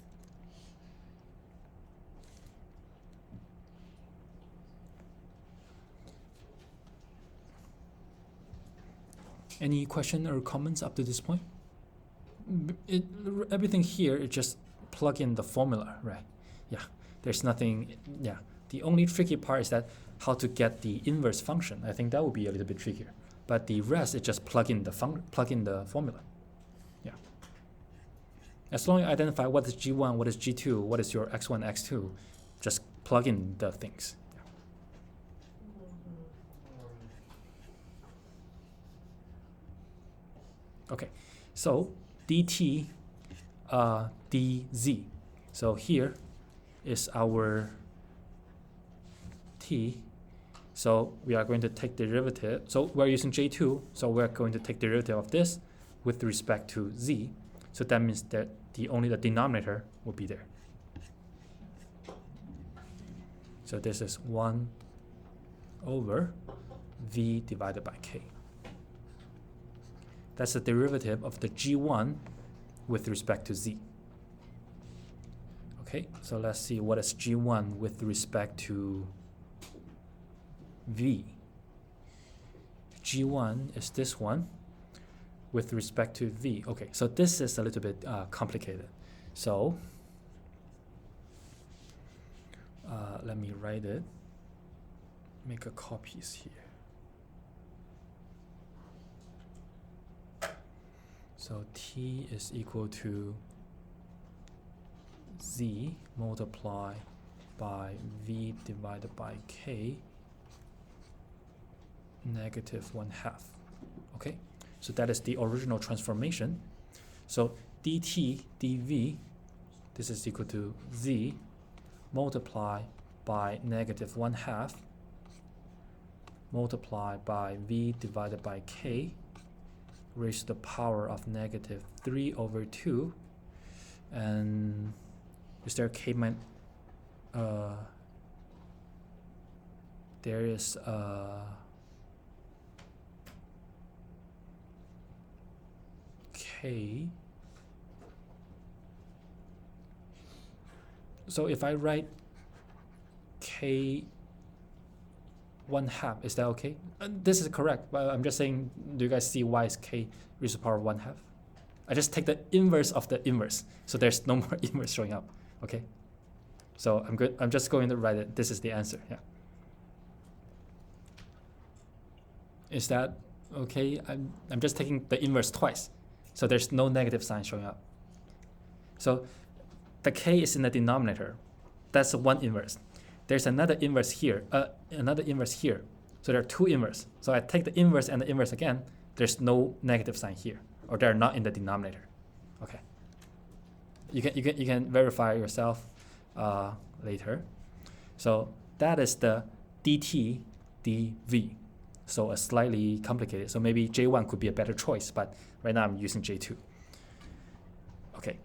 Any question or comments up to this point? Everything here is just plug in the formula, right? Yeah, there's nothing, yeah. The only tricky part is that how to get the inverse function. I think that would be a little bit trickier. But the rest is just plug in the formula. Yeah. As long as you identify what is G1, what is G2, what is your x1, x2, just plug in the things. Okay, so dt, dz. So here is our t. So we are going to take derivative. So we're using J2. So we're going to take derivative of this with respect to z. So that means that only the denominator will be there. So this is 1 over v divided by k. That's the derivative of the G1 with respect to z. Okay, so let's see what is G1 with respect to v. G1 is this one with respect to v. Okay, so this is a little bit complicated. So let me write it. Make a copies here. So t is equal to z multiplied by v divided by k negative 1/2. Okay, so that is the original transformation. So dt dv, this is equal to z multiplied by negative 1/2 multiplied by v divided by k raised to the power of negative 3 over 2. And is there k minus there is k. So if I write k 1/2, is that okay? This is correct, but I'm just saying, do you guys see why is k raised to the power of 1/2? I just take the inverse of the inverse, so there's no more inverse showing up. Okay, so I'm good. I'm just going to write it. This is the answer. Yeah. Is that okay? I'm just taking the inverse twice, so there's no negative sign showing up. So the k is in the denominator. That's one inverse. There's another inverse here, another inverse here. So there are two inverse. So I take the inverse and the inverse again. There's no negative sign here, or they're not in the denominator. Okay. You can verify yourself later. So that is the dt dv. So a slightly complicated. So maybe J1 could be a better choice, but right now I'm using J2. Okay.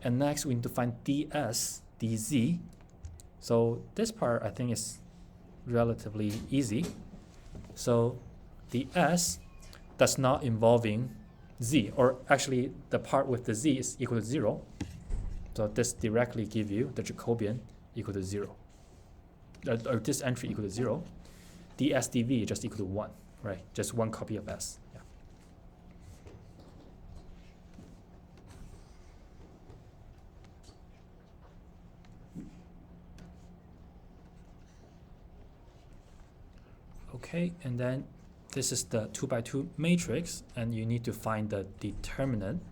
And next we need to find ds dz. So this part I think is relatively easy. So the s does not involving z, or actually the part with the z is equal to 0. So this directly give you the Jacobian equal to 0. Or this entry equal to 0. The SDV just equal to 1, right? Just one copy of S. Yeah. Okay, and then this is the 2 by 2 matrix, and you need to find the determinant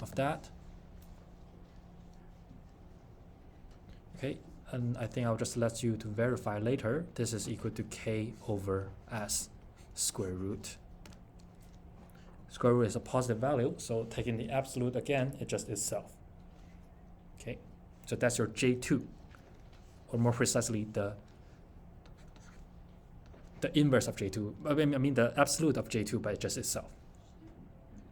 of that. Okay, and I think I'll just let you to verify later. This is equal to k over s square root. Square root is a positive value, so taking the absolute again, it just itself. Okay, so that's your J2, or more precisely, the inverse of J2. I mean the absolute of J2 by just itself.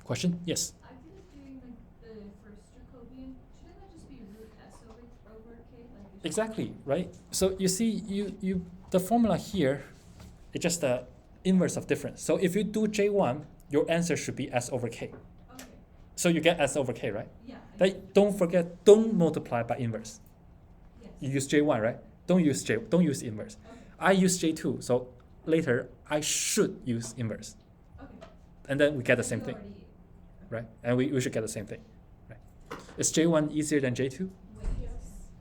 Question? Yes? I did it doing like the first Jacobian. Shouldn't that just be root s over k? Like Exactly, right? So you see, you the formula here is just the inverse of difference. So if you do J1, your answer should be s over k. Okay. So you get s over k, right? Yeah. Then don't forget, don't multiply by inverse. Yes. You use J1, right? Don't use inverse. Okay. I use J2, so later I should use inverse. Okay. And then we get the So same you thing, already- right? And we should get the same thing, right? Is J1 easier than J2? Wait. Yes.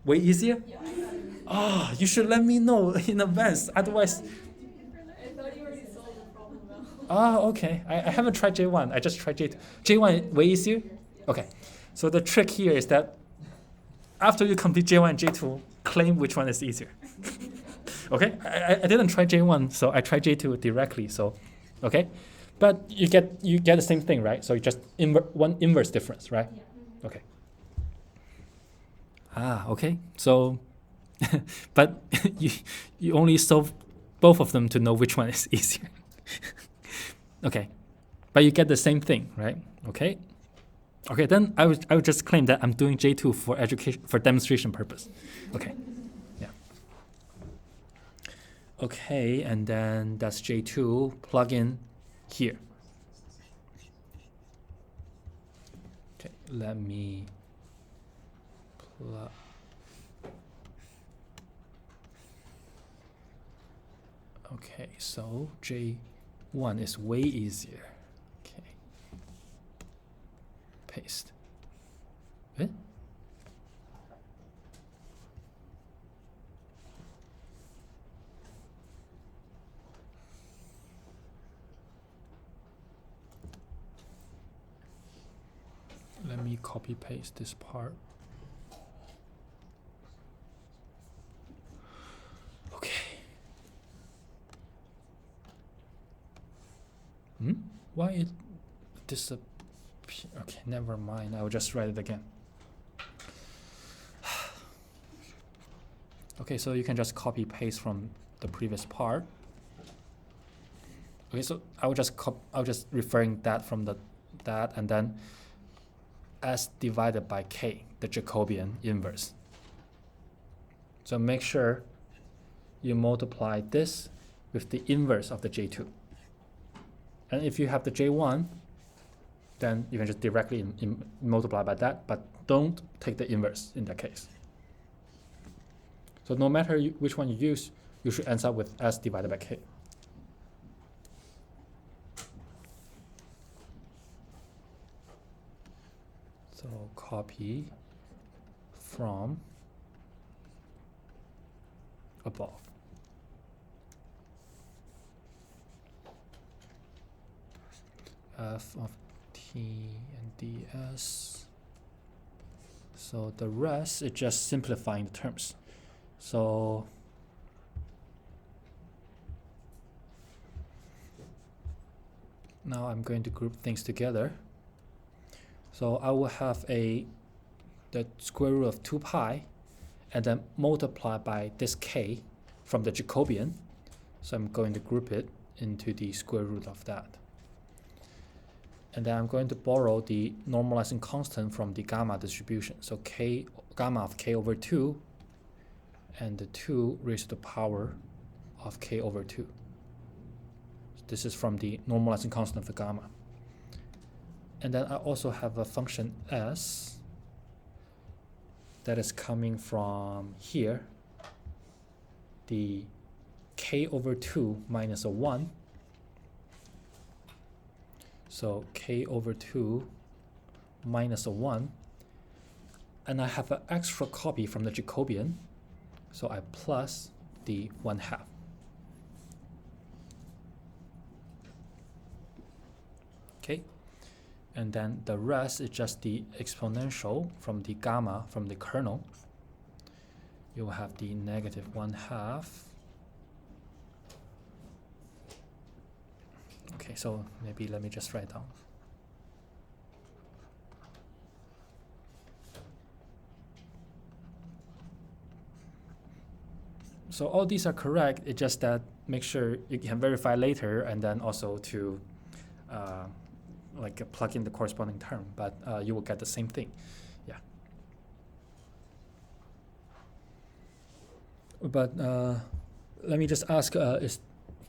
Way easier? Yeah, I got it. Ah, you should let me know in advance. Otherwise, I thought you already solved the problem though. ah, okay. I haven't tried J1. I just tried J2. J1 way easier? Okay. So the trick here is that after you complete J1 and J2, claim which one is easier. Okay? I didn't try J1, so I tried J2 directly. So, okay? But you get the same thing, right? So you just one inverse difference, right? Yeah. Okay. Ah, okay. So, but you only solve both of them to know which one is easier. Okay. But you get the same thing, right? Okay. Okay, then I would just claim that I'm doing J2 for education, for demonstration purpose. Okay. Yeah. Okay, and then that's J2, plug in here. Okay, let me plug. Okay, so J1 is way easier. Okay. Paste. Eh? Let me copy paste this part. Okay. Why it disappear? Okay, never mind. I will just write it again. Okay, so you can just copy paste from the previous part. Okay, so I will just referring that from that and then s divided by k, the Jacobian inverse. So make sure you multiply this with the inverse of the J2. And if you have the J1, then you can just directly multiply by that, but don't take the inverse in that case. So no matter which one you use, you should end up with s divided by k. So copy from above. F of t and ds. So the rest is just simplifying the terms. So now I'm going to group things together. So I will have the square root of 2 pi and then multiply by this k from the Jacobian. So I'm going to group it into the square root of that. And then I'm going to borrow the normalizing constant from the gamma distribution. So gamma of k over 2 and the 2 raised to the power of k over 2. So this is from the normalizing constant of the gamma. And then I also have a function s that is coming from here, the k over 2 minus a 1. So k over 2 minus a 1. And I have an extra copy from the Jacobian, so I plus the 1/2. Okay, and then the rest is just the exponential from the gamma from the kernel. You will have the negative 1/2. Okay, so maybe let me just write down. So all these are correct. It's just that make sure you can verify later, and then also to plug in the corresponding term, but you will get the same thing. Yeah. But let me just ask, is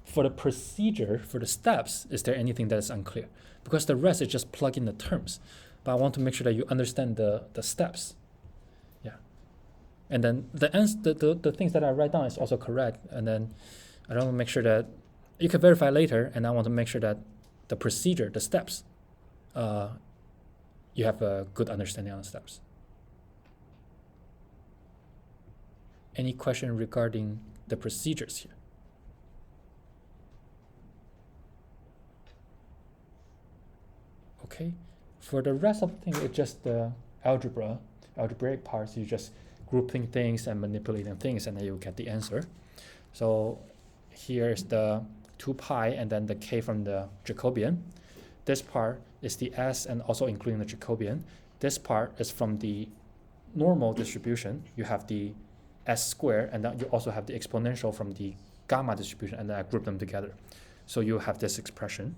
for the procedure, for the steps, is there anything that is unclear? Because the rest is just plug in the terms, but I want to make sure that you understand the steps. Yeah. And then the things that I write down is also correct, and then I want to make sure that you can verify later, and I want to make sure that the procedure, the steps, you have a good understanding on the steps. Any question regarding the procedures here? Okay, for the rest of the thing, it's just the algebraic parts. You just grouping things and manipulating things, and then you get the answer. So here's the 2 pi and then the k from the Jacobian. This part is the s and also including the Jacobian. This part is from the normal distribution. You have the s squared, and then you also have the exponential from the gamma distribution, and then I group them together. So you have this expression.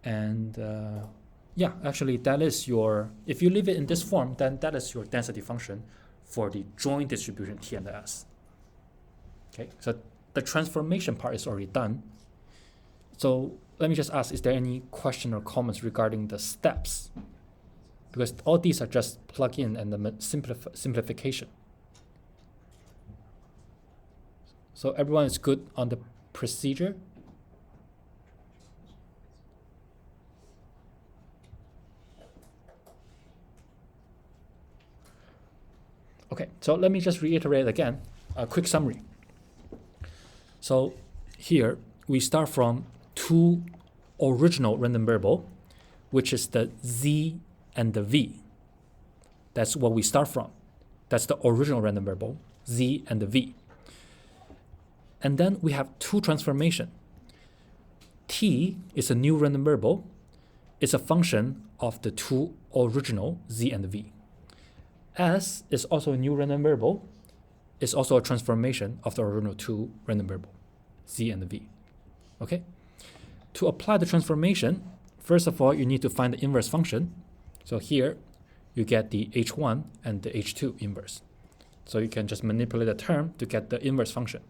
And yeah, actually that is your, if you leave it in this form, then that is your density function for the joint distribution T and the S. Okay, so the transformation part is already done. So let me just ask, is there any question or comments regarding the steps? Because all these are just plug in and the simplification. So everyone is good on the procedure? Okay, so let me just reiterate again, a quick summary. So here we start from 2 original random variable, which is the z and the v. That's what we start from. That's the original random variable, z and the v. And then we have 2 transformation. T is a new random variable. It's a function of the 2 original z and the v. S is also a new random variable. It's also a transformation of the original 2 random variable, z and the v. Okay? To apply the transformation, first of all, you need to find the inverse function. So here, you get the h1 and the h2 inverse. So you can just manipulate the term to get the inverse function.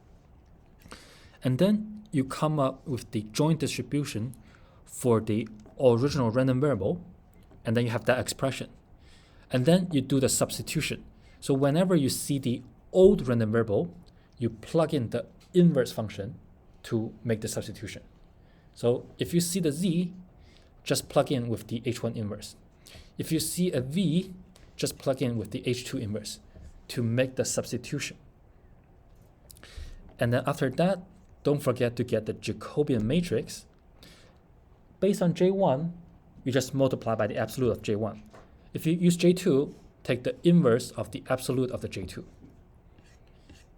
And then you come up with the joint distribution for the original random variable, and then you have that expression. And then you do the substitution. So whenever you see the old random variable, you plug in the inverse function to make the substitution. So if you see the z, just plug in with the h1 inverse. If you see a v, just plug in with the h2 inverse to make the substitution. And then after that, don't forget to get the Jacobian matrix. Based on J1, you just multiply by the absolute of J1. If you use J2, take the inverse of the absolute of the J2.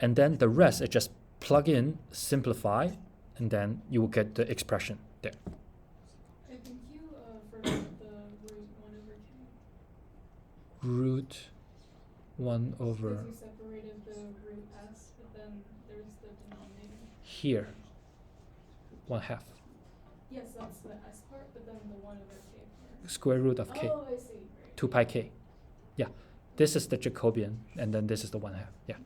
And then the rest is just plug in, simplify, and then you will get the expression there. I think you forgot the root 1 Root 1 over k. over Because you separated the root s, but then there's the denominator. here, 1/2. Yes, that's the s part, but then the 1 over k part. Square root of k, Oh, I see. Right. 2 pi k. Yeah, this is the Jacobian, and then this is the 1/2. Yeah,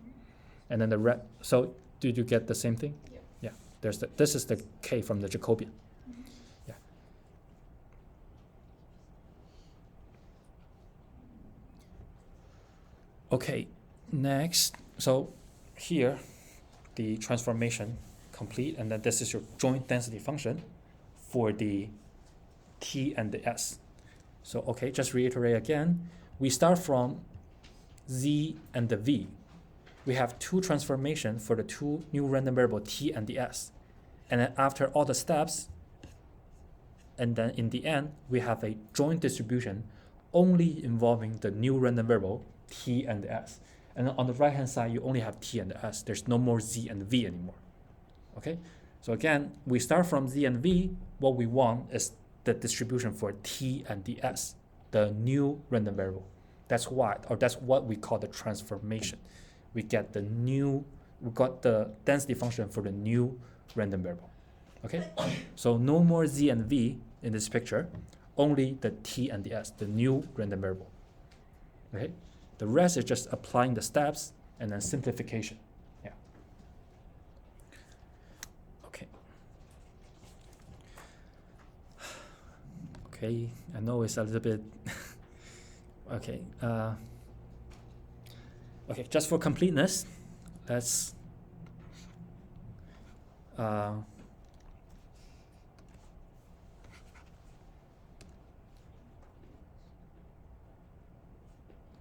and then the red. So did you get the same thing? Yeah. Yeah. There's the. This is the k from the Jacobian. Mhm. Yeah. Okay, next, so here, the transformation complete, and then this is your joint density function for the t and the s. So okay, just reiterate again, we start from z and the v. We have two transformations for the two new random variable t and the s. And then after all the steps, and then in the end, we have a joint distribution only involving the new random variable t and the s. And then on the right hand side, you only have t and the s. There's no more z and v anymore. Okay, so again, we start from z and v. What we want is the distribution for t and the s, the new random variable. That's what we call the transformation. We got the density function for the new random variable. Okay, so no more z and v in this picture, only the t and the s, the new random variable. Okay, the rest is just applying the steps and then simplification. Yeah. Okay. Okay, I know it's a little bit. Okay. Okay, just for completeness, let's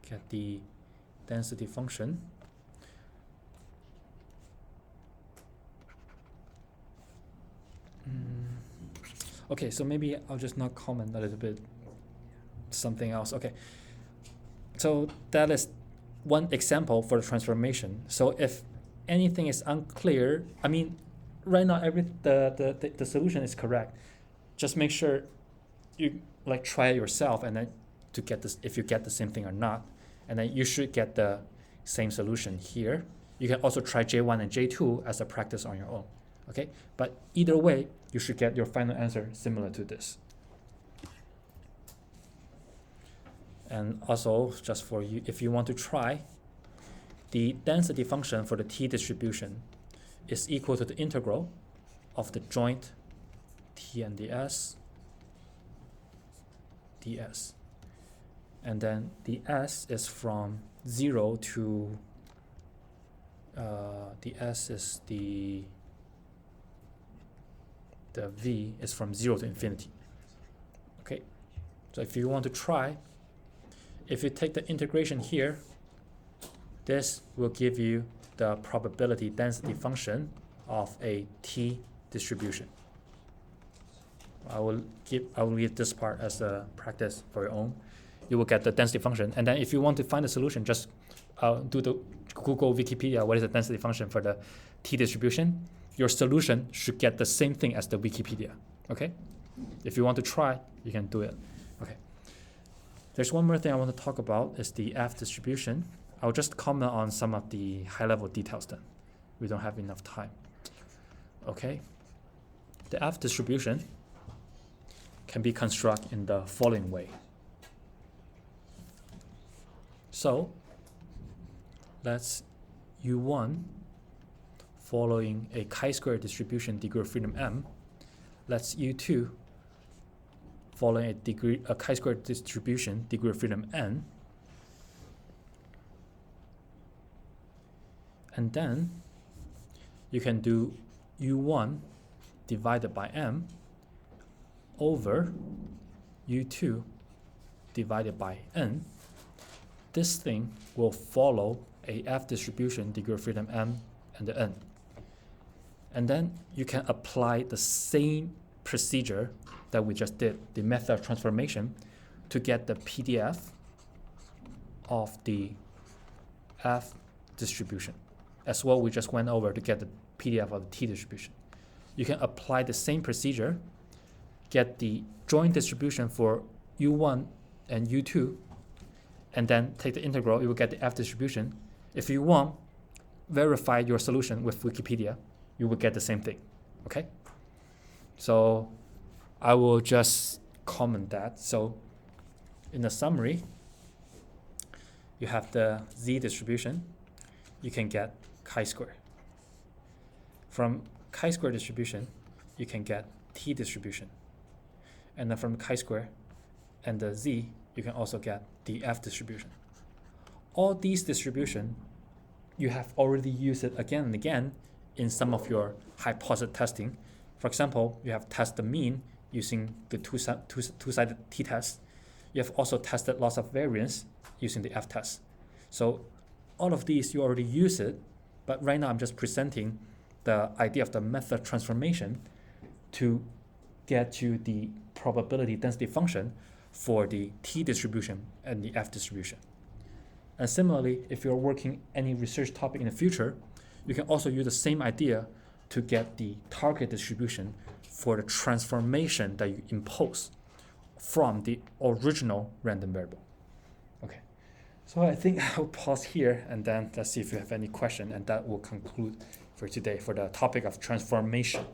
get the density function. Okay, so maybe I'll just not comment a little bit something else. Okay, so that is one example for the transformation. So if anything is unclear, I mean, right now the solution is correct. Just make sure you like try it yourself, and then to get this, if you get the same thing or not, and then you should get the same solution here. You can also try J1 and J2 as a practice on your own. Okay, but either way, you should get your final answer similar to this. And also, just for you, if you want to try, the density function for the t distribution is equal to the integral of the joint t and the s ds. And then the s is from 0 to, the s is the v is from 0 to infinity. Okay, so if you want to try, if you take the integration here, this will give you the probability density function of a t distribution. I will leave this part as a practice for your own. You will get the density function, and then if you want to find the solution, just do the Google Wikipedia, what is the density function for the t distribution. Your solution should get the same thing as the Wikipedia. Okay, if you want to try, you can do it. Okay, there's one more thing I want to talk about is the F distribution. I'll just comment on some of the high-level details then. We don't have enough time. Okay, the F distribution can be constructed in the following way. So let's U1 following a chi-square distribution degree of freedom m. Let's U2 following a chi-square distribution degree of freedom n. And then you can do U1 divided by m over U2 divided by n. This thing will follow a F distribution degree of freedom m and the n. And then you can apply the same procedure that we just did, the method of transformation, to get the PDF of the F distribution. As well, we just went over to get the PDF of the T distribution. You can apply the same procedure, get the joint distribution for U1 and U2, and then take the integral, you will get the F distribution. If you want, verify your solution with Wikipedia, you will get the same thing, okay? So I will just comment that. So in the summary, you have the Z distribution, you can get chi-square. From chi-square distribution, you can get T distribution. And then from chi-square and the Z, you can also get the F distribution. all these distribution, you have already used it again and again in some of your hypothesis testing. For example, you have tested the mean using the two-sided t-test. You have also tested loss of variance using the f-test. So all of these, you already use it, but right now I'm just presenting the idea of the method transformation to get to the probability density function for the t distribution and the f distribution. And similarly, if you're working any research topic in the future, you can also use the same idea to get the target distribution for the transformation that you impose from the original random variable. Okay, so I think I'll pause here and then let's see if you have any question, and that will conclude for today for the topic of transformation.